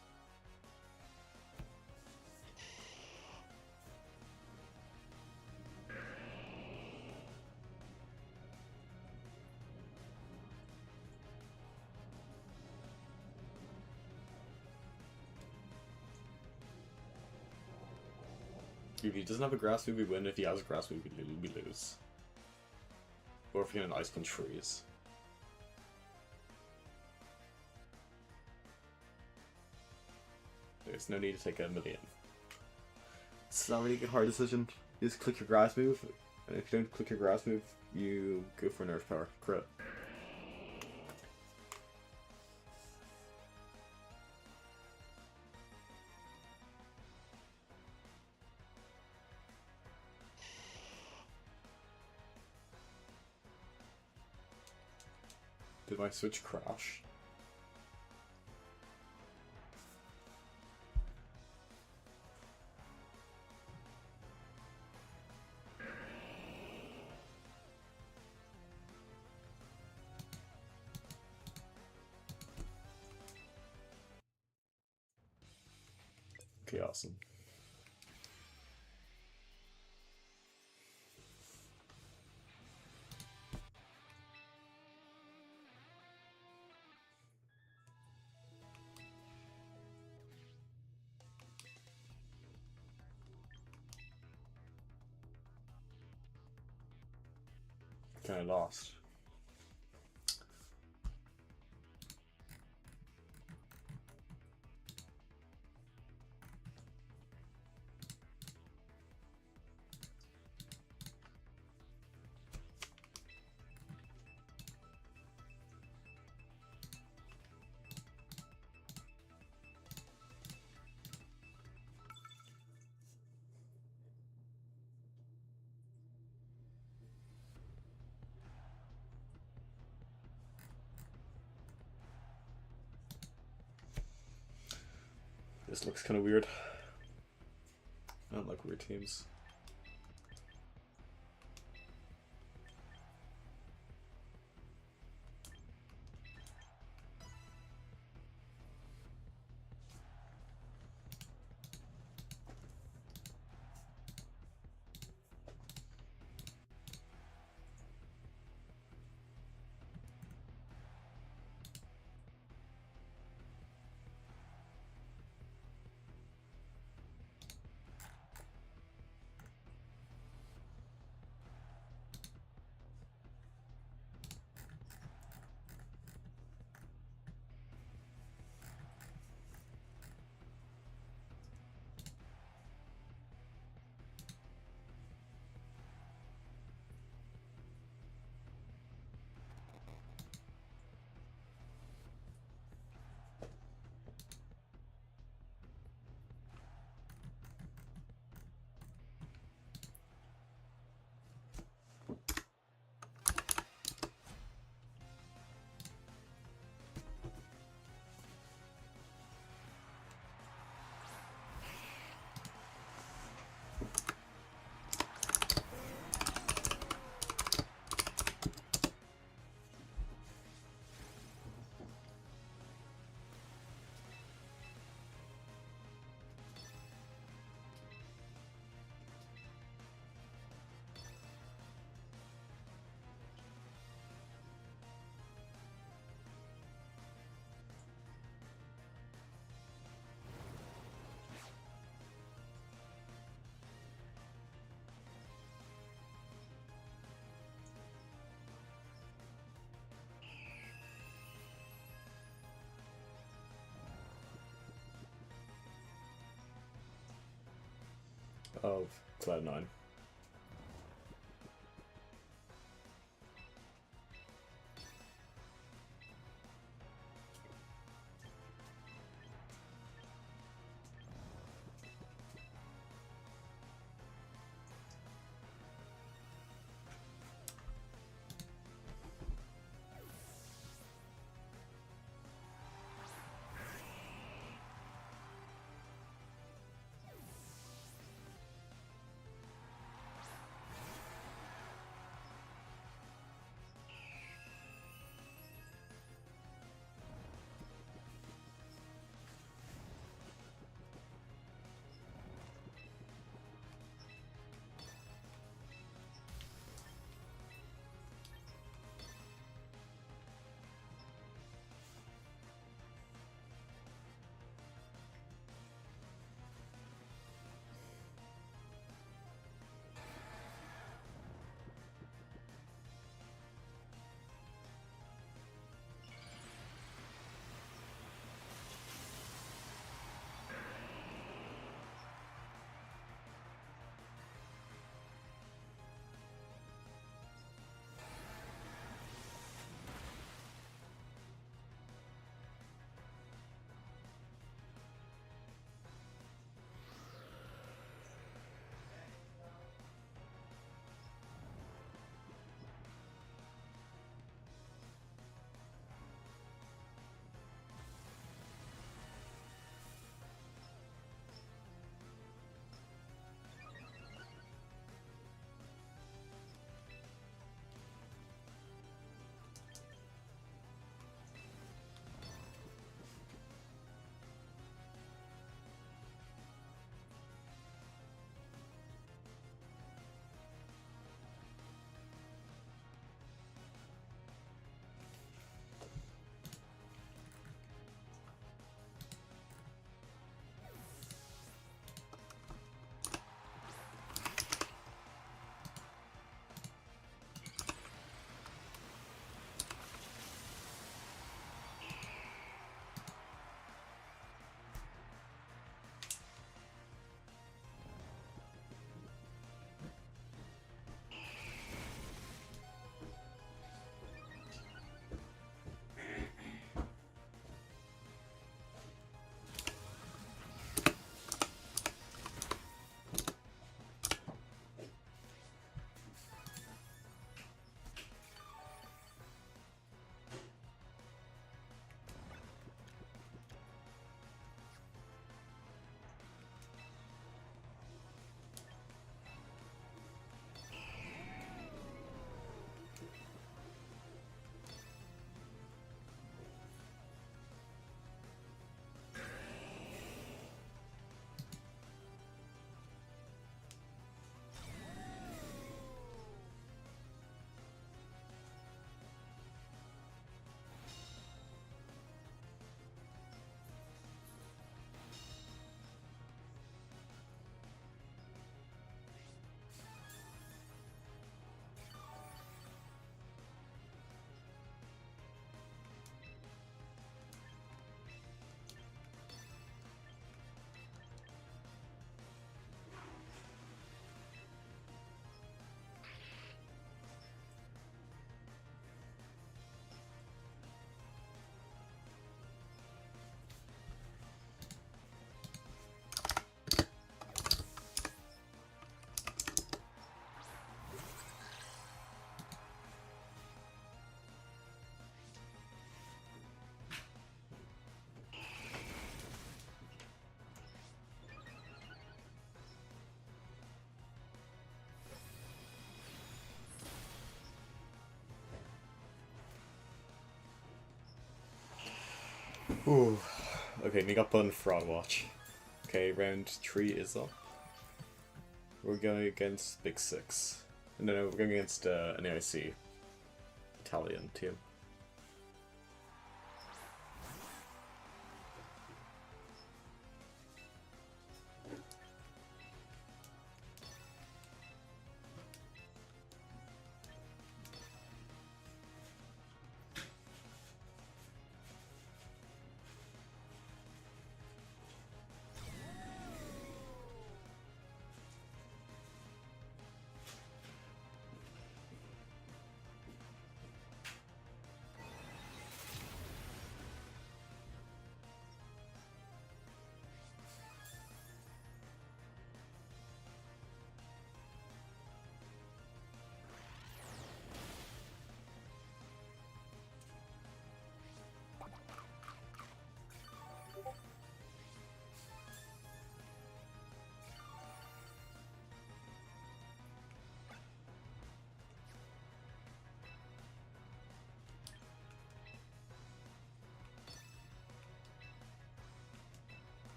If he doesn't have a grass move, we win. If he has a grass move, we lose. Or if you get an Ice Punch freeze. There's no need to take a million. It's not really a hard decision. You just click your grass move, and if you don't click your grass move, you go for nerf power. Crit. Did my switch crash? Okay, awesome. Kinda lost. This looks kind of weird. I don't like weird teams. of Cloud9. Ooh. Okay, we got Bun Frog Watch. Okay, round 3 is up. We're going against Big Six. No, we're going against an AIC Italian team.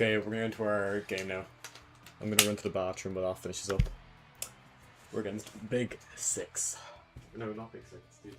Okay, we're going into our game now. I'm gonna run to the bathroom while that finishes up. We're against Big Six. No, not Big Six. Dude,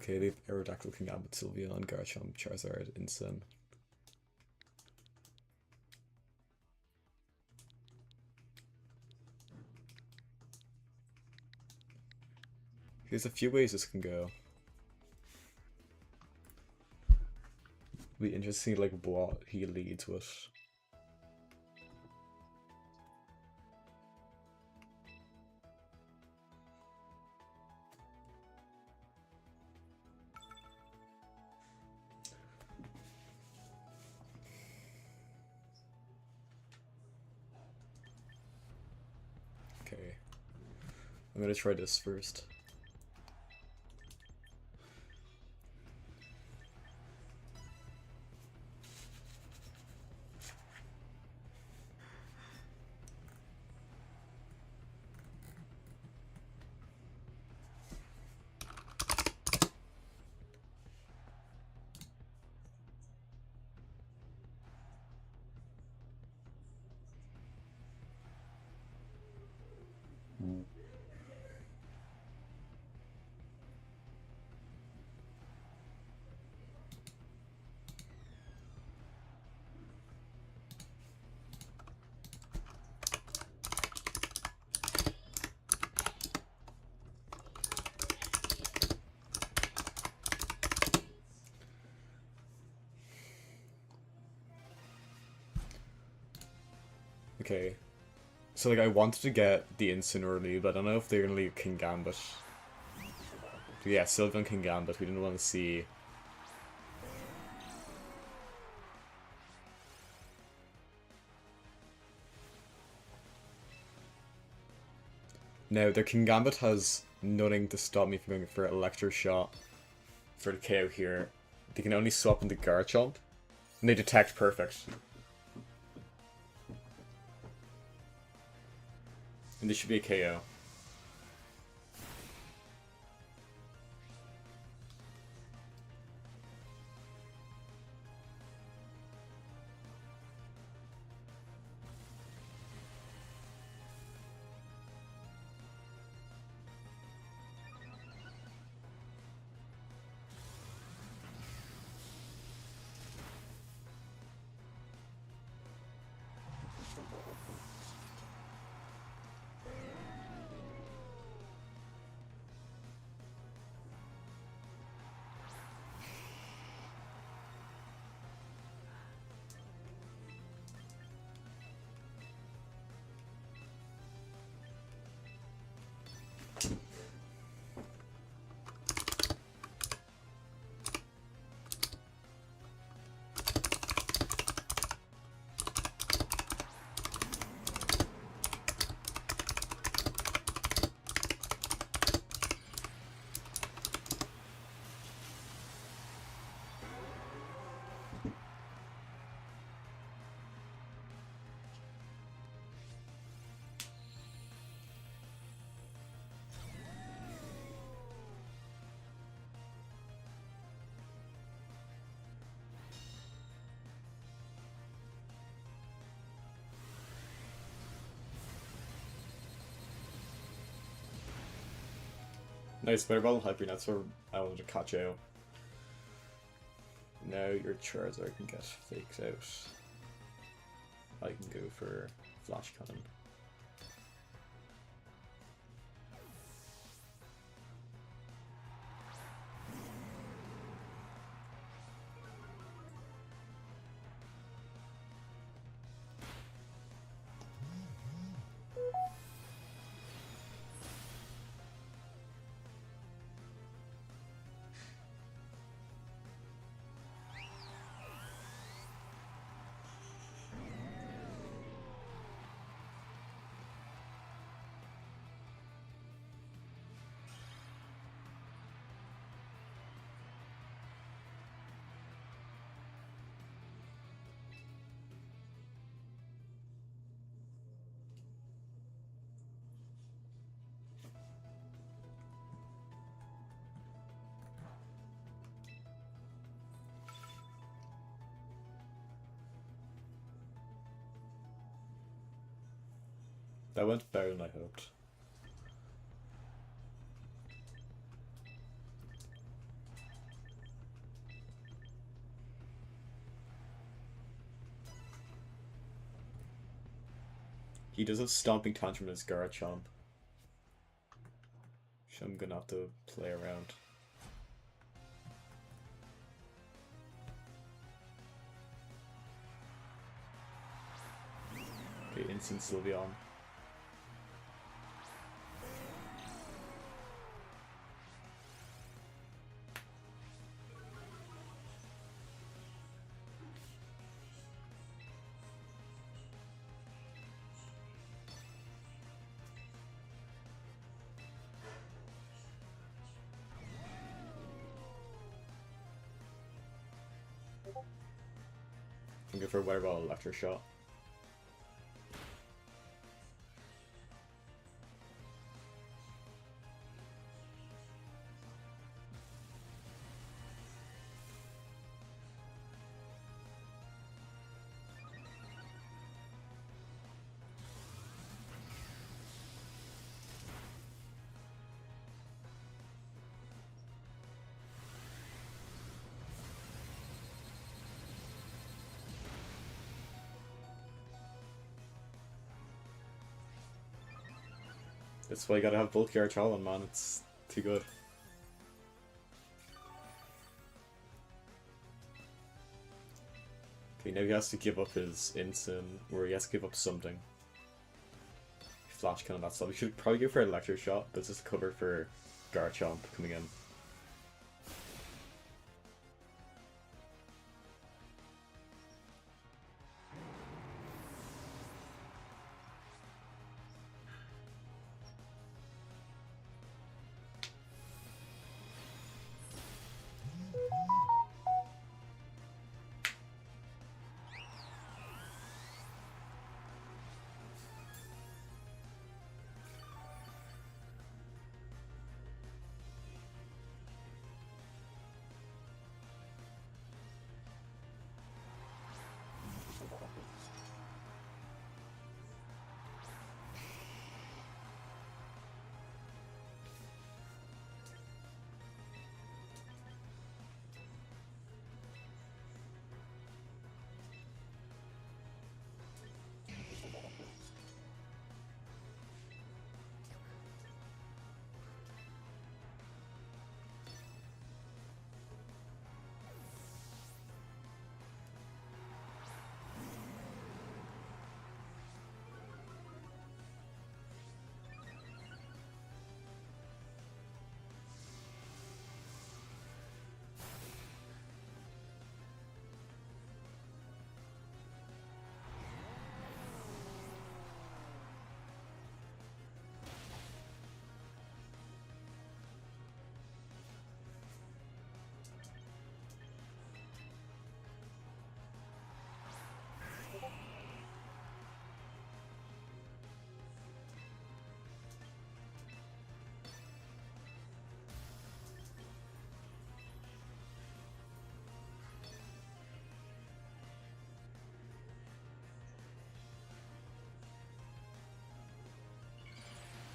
okay, they have Aerodactyl, Kingambit, Sylveon, Garchomp, Charizard, Incin. There's a few ways this can go. It'll be interesting, like, what he leads with. Okay. I'm gonna try this first. Okay. So, like, I wanted to get the Incin early, but I don't know if they're gonna leave Kingambit. So, yeah, Sylveon, Kingambit. We didn't want to see. Now, their Kingambit has nothing to stop me from going for Electro Shot for the KO here. They can only swap into Garchomp, and they detect perfect. And this should be a KO. Nice, Fireball, Hyper, that's where I wanted to catch out. Now your Charizard can get faked out. I can go for Flash Cannon. That went better than I hoped. He does have Stomping Tantrum in his Garchomp, so I'm gonna have to play around. Okay, Instant Sylveon. I'm going for a Weather Ball Electric Shot. That's why you gotta have bulky Archalon, man. It's too good. Okay, now he has to give up his Instant, or he has to give up something. Flash Cannon, that stuff. We should probably go for an Electric Shot, but this is cover for Garchomp coming in.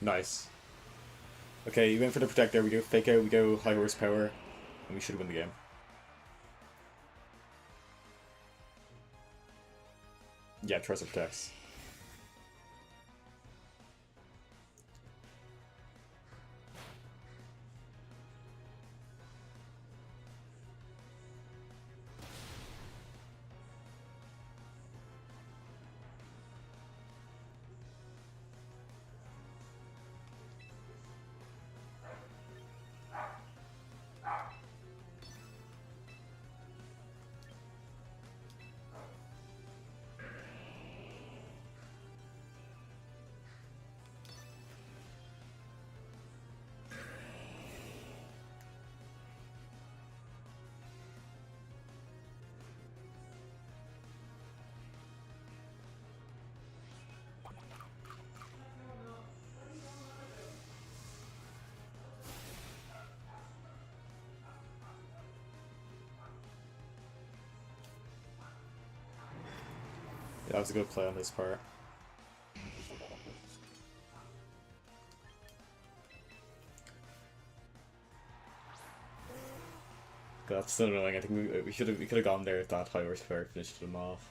Nice. Okay, you went for the protector. We go fake out. We go high horsepower, and we should win the game. Yeah, Trust protects. That was a good play on this part. God, that's still annoying. I think we could have gone there if that high horsepower finished them off.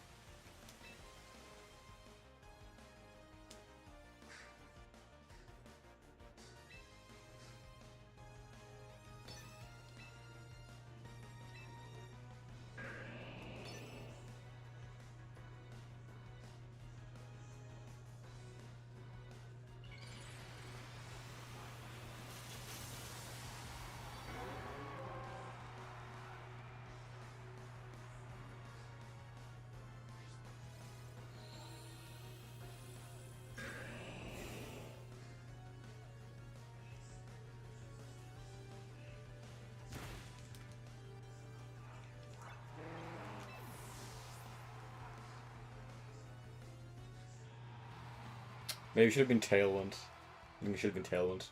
Maybe we should have been Tailwind. I think we should have been Tailwind.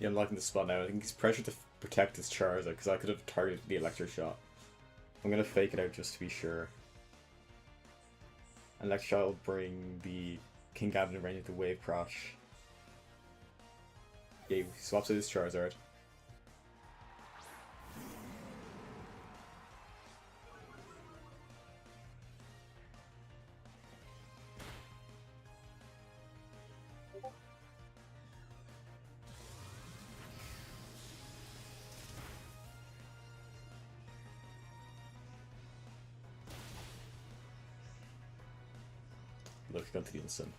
Yeah, I'm liking the spot now. I think he's pressured to protect his Charizard because I could have targeted the Electric Shot. I'm gonna fake it out just to be sure. And Electric Shot will bring the King Gavin in range of the Wave Crash. Yeah, he swaps out his Charizard. Look, got to the instant.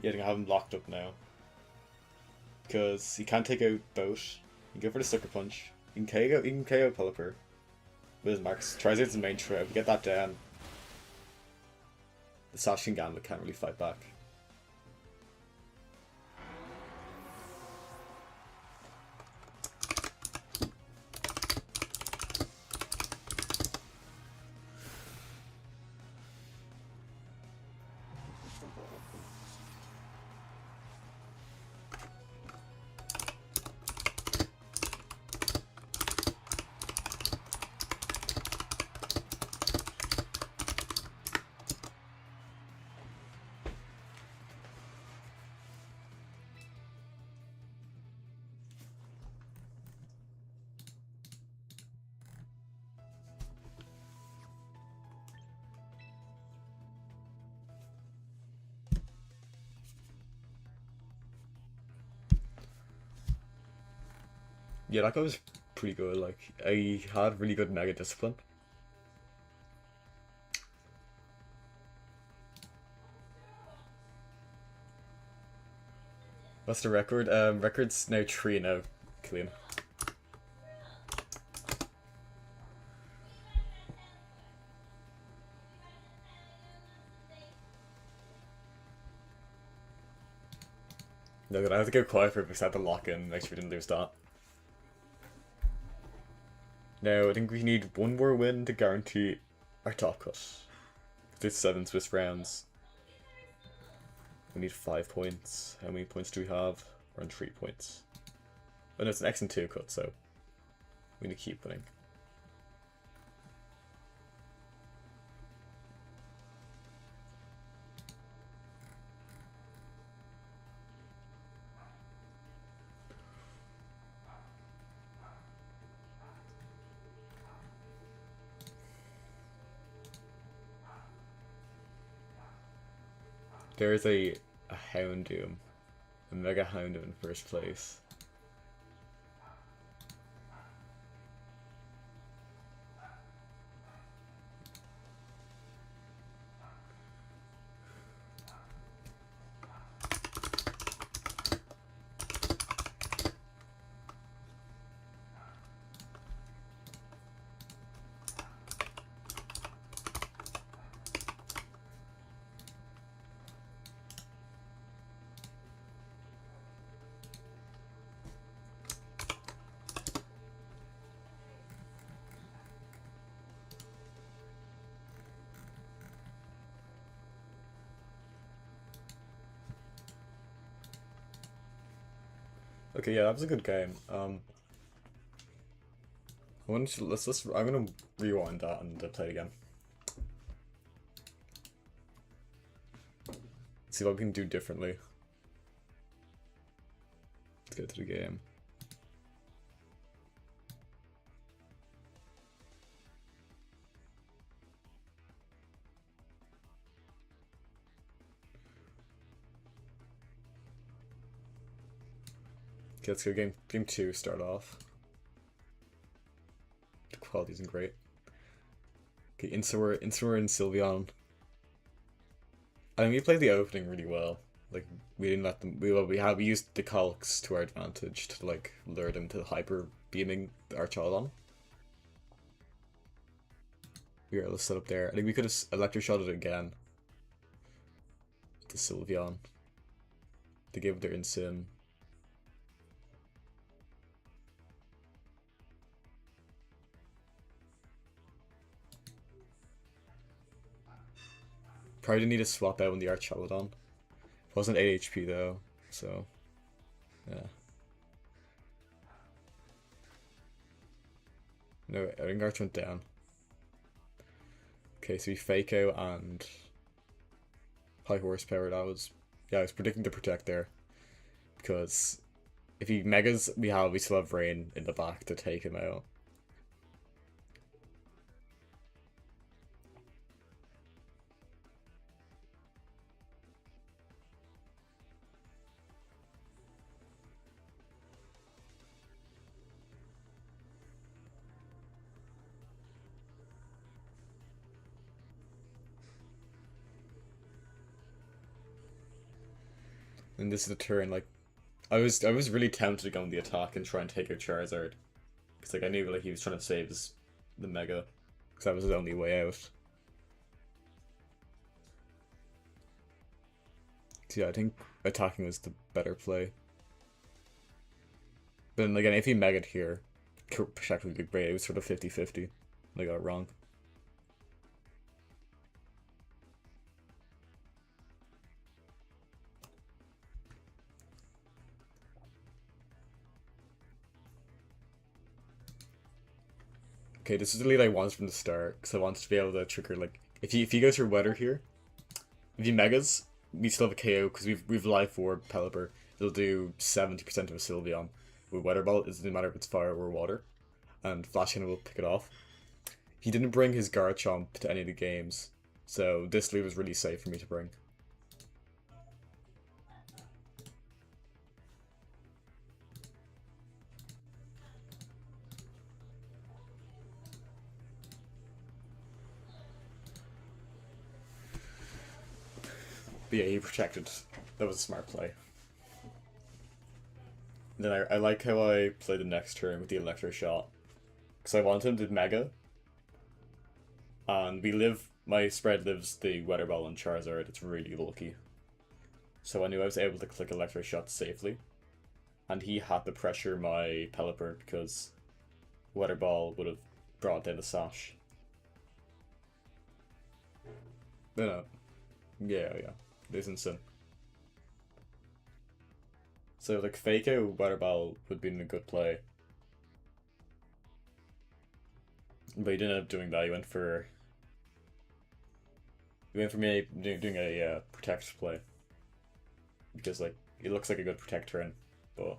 Yeah, I think I have him locked up now. Because he can't take out Boat. You can go for the Sucker Punch. You can KO Pelipper with his Max. Tries out his main threat. We get that down. The Sashing Gambit can't really fight back. Yeah, that guy was pretty good. Like, I had really good Mega Discipline. What's the record? Record's now 3-0, clean. No, good. I have to go quiet for a bit. I have to lock in, make sure we didn't lose that. Now, I think we need one more win to guarantee our top cut. It's 7 Swiss rounds. We need 5 points. How many points do we have? We're on 3 points. Oh no, it's an X and 2 cut, so we need to keep winning. There's a Houndoom, a Mega Houndoom in first place. Okay, yeah, that was a good game. I want to I'm gonna rewind that and play it again. See what we can do differently. Let's get to the game. Okay, let's go game 2 start off. The quality isn't great. Okay, Insur and Sylveon. I mean, we played the opening really well. Like, we didn't let them. We used the Colks to our advantage to like lure them to hyper beaming our Chaudon. We were able to set up there. I think we could have electroshotted it again. To Sylveon. They gave their Insim. Probably didn't need to swap out when the Archaludon. Wasn't 8 HP though, so yeah. No, I think Arch went down. Okay, so we fake out and high horsepower. That was, yeah, I was predicting to protect there because if he megas, we still have Rain in the back to take him out. And this is the turn, like, I was really tempted to go on the attack and try and take out Charizard. Because, like, I knew, like, he was trying to save the Mega. Because that was his only way out. So, yeah, I think attacking was the better play. But then, again, if he Mega'd here, Protect would be great. It was sort of 50-50. I got it wrong. Okay, this is the lead I wanted from the start, because I wanted to be able to trigger, like, if he goes for Weather here, if he Megas, we still have a KO, because we've Life Orb, Pelipper, it'll do 70% of a Sylveon. With Weather Ball, it doesn't matter if it's Fire or Water, and Flash Cannon will pick it off. He didn't bring his Garchomp to any of the games, so this lead was really safe for me to bring. But yeah, he protected. That was a smart play. And then I like how I played the next turn with the Electro Shot. Because I want him to Mega. And my spread lives the Weather Ball on Charizard. It's really lucky. So I knew I was able to click electro shot safely. And he had to pressure my Pelipper because Weather Ball would have brought down the sash. No. Yeah. There's insane. So like fake out Weather Ball would be in a good play. But he didn't end up doing that. He went for me doing a protect play. Because like it looks like a good protect turn, but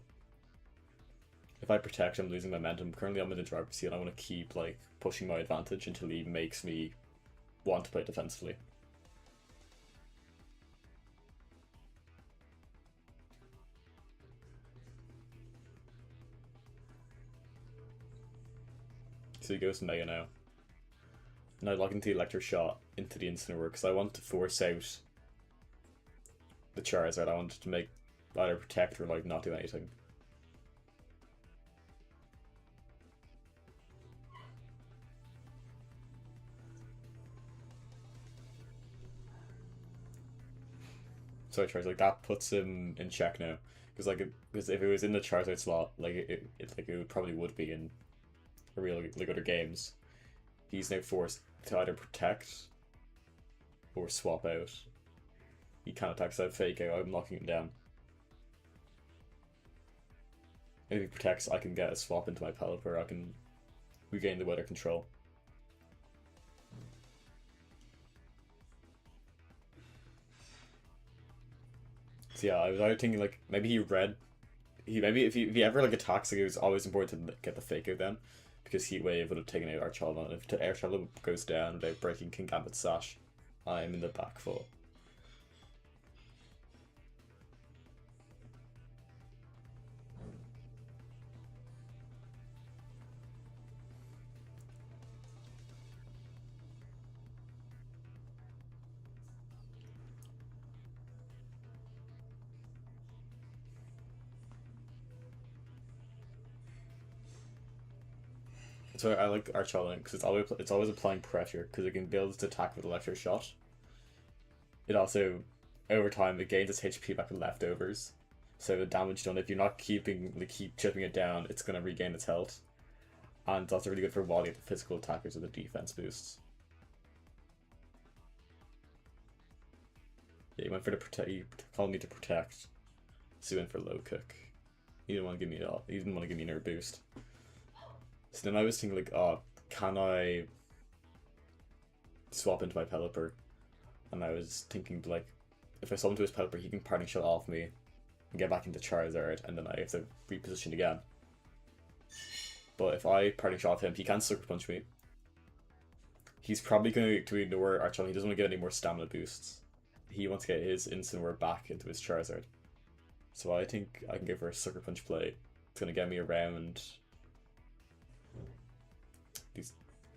if I protect, I'm losing momentum. Currently, I'm in the driver's seat, and I want to keep like pushing my advantage until he makes me want to play defensively. So he goes Mega now. And I lock into the Electric Shot into the Incineroar because I want to force out the Charizard. I wanted to make either protect or like not do anything. So I try like that puts him in check now because if it was in the Charizard slot like it would probably would be in a real like other games. He's now forced to either protect or swap out. He can't attack, so I fake out. I'm locking him down. And if he protects, I can get a swap into my Pelipper. I can regain the weather control. So yeah, I was either thinking like maybe maybe if he ever like attacks, like, it was always important to get the fake out then, because Heat Wave would have taken out Archala, and if Archala goes down without breaking King Gambit's sash, I'm in the back foot. So I like Archala because it's always applying pressure because it can build its attack with electric shot. It also, over time, it gains its HP back with leftovers. So the damage done, if you're not keep chipping it down, it's gonna regain its health. And it's also really good for volley the physical attackers with the defense boosts. Yeah, he went for the protect. He called me to protect. So he went for low kick. He didn't want to give me it all. He didn't want to give me another boost. So then I was thinking like, oh, can I swap into my Pelipper? And I was thinking like, if I swap into his Pelipper, he can parting shot off me and get back into Charizard, and then I have to reposition again. But if I parting shot him, he can't Sucker Punch me. He's probably going to ignore Archala. He doesn't want to get any more stamina boosts. He wants to get his Incineroar back into his Charizard. So I think I can go for a Sucker Punch play. It's going to get me around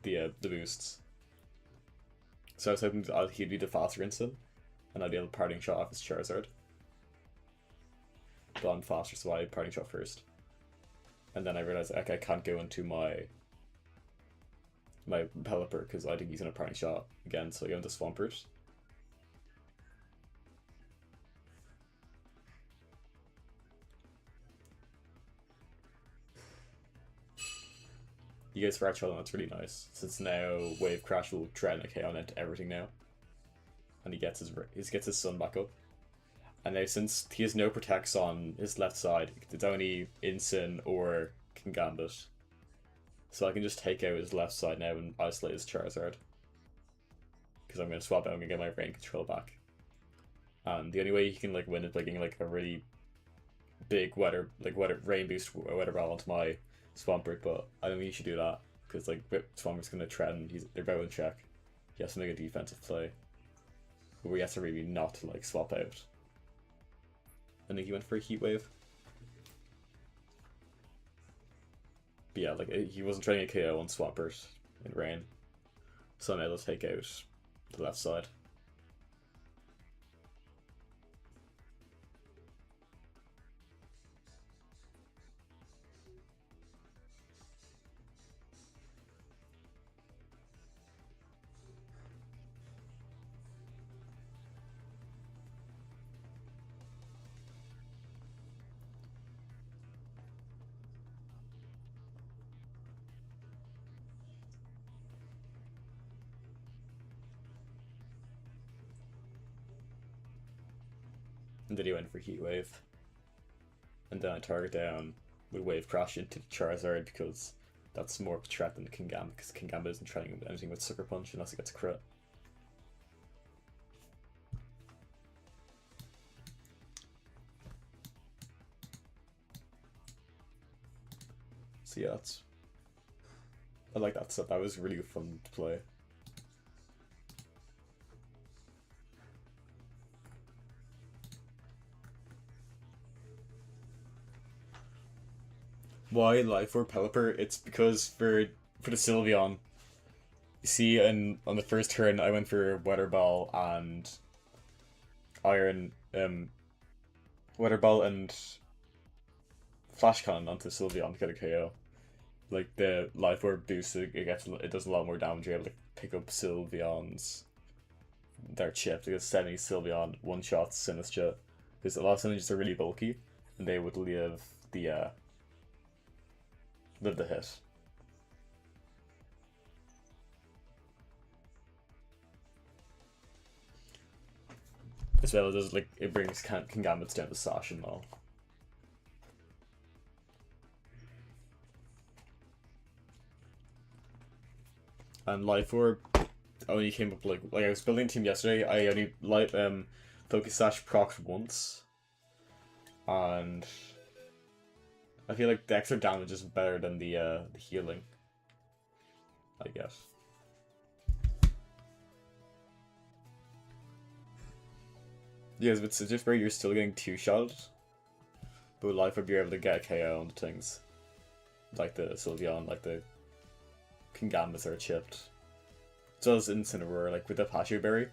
the boosts. So I was hoping he'd be the faster instant, and I'd be able to parting shot off his Charizard. But I'm faster, so I parting shot first. And then I realized okay, I can't go into my Pelipper because I think he's gonna parting shot again, so I go into Swampert. You guys for Archala, that's really nice. Since now Wave Crash will threaten a KO into everything now. And he gets his sun back up. And now since he has no protects on his left side, it's only Incin or King Gambit. So I can just take out his left side now and isolate his Charizard. Because I'm going to swap out and get my rain control back. And the only way he can like win is by getting like a really big rain boost weather ball onto my Swampert, but I don't think you should do that because like Swampert's gonna threaten. They're both in check. He has to make a defensive play, where he has to really not like swap out. I think he went for a Heat Wave. But yeah, like he wasn't trying to KO on Swampert in rain, so I'm able to take out the left side. and then he went for Heat Wave. And then I target down with Wave Crash into Charizard because that's more of a threat than Kingambit, because Kingambit isn't trying anything with Sucker Punch unless it gets a crit. So yeah, I like that set. That was really fun to play. Why Life Orb Pelipper? It's because for the Sylveon, you see, on the first turn I went for Weather Ball and Iron, Weather Ball and Flash Cannon onto Sylveon to get a KO. Like the Life Orb boost, it does a lot more damage. You're able to pick up Sylveons, their chips, because 70 Sylveon one shots Sinistcha, because a lot of Sinistchas are really bulky, and they would live the hit. As well as it brings Kingambits down to Sash and all. And Life Orb only came up like I was building a team yesterday. I only Focus Sash procced once, and I feel like the extra damage is better than the healing, I guess. Yeah, but it's just where you're still getting two-shotted, but with Life Orb you're able to get a KO on the things, like the Sylveon, like the Kingambits are chipped. So as in Incineroar, like with the Patio Berry,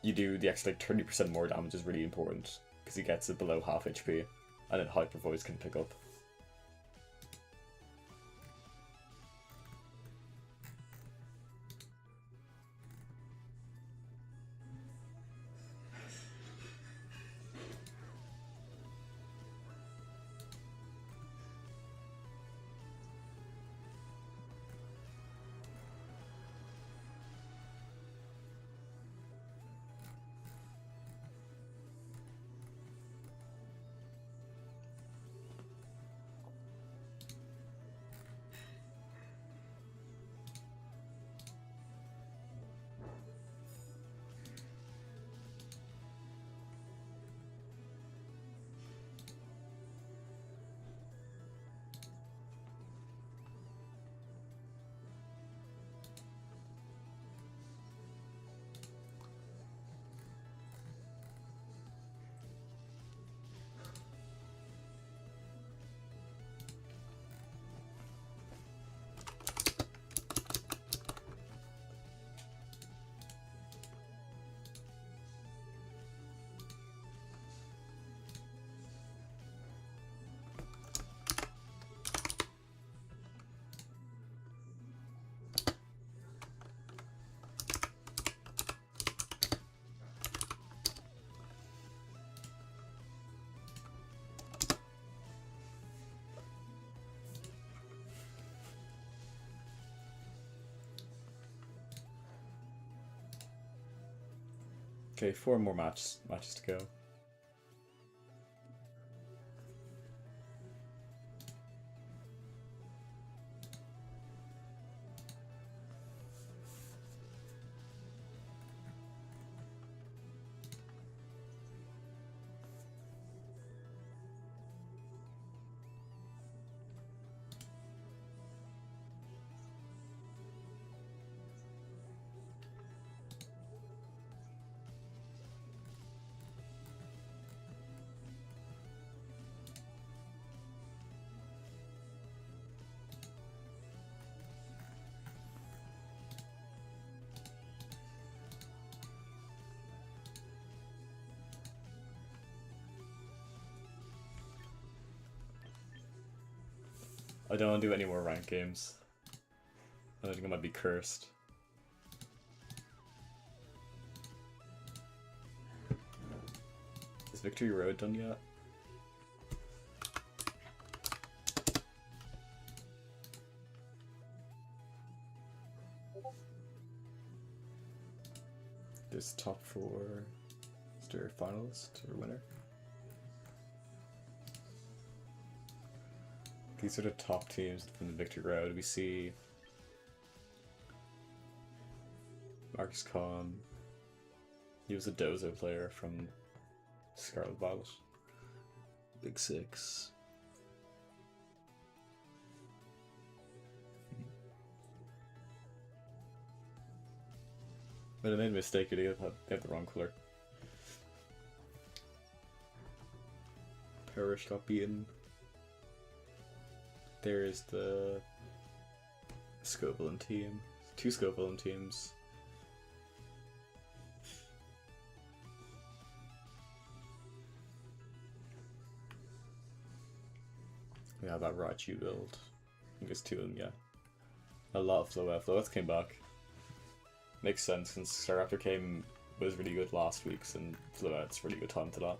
you do the extra 30% more damage is really important, because he gets it below half HP, and then Hyper Voice can pick up. Okay, 4 more matches to go. I don't want to do any more ranked games. I think I might be cursed. Is Victory Road done yet? There's top 4. Is there a finalist or winner? these are the top teams from the Victor round. We see Marcus Kahn. He was a Dozo player from Scarlet Violet. Big Six. But I made a mistake, they have the wrong color. Parrish got beaten. There's the Scovillain team. 2 Scovillain teams. We have that Raichu build. I think there's 2 of them, yeah. A lot of Floettes came back. Makes sense since Staraptor was really good last week, and Floette's really good time to that.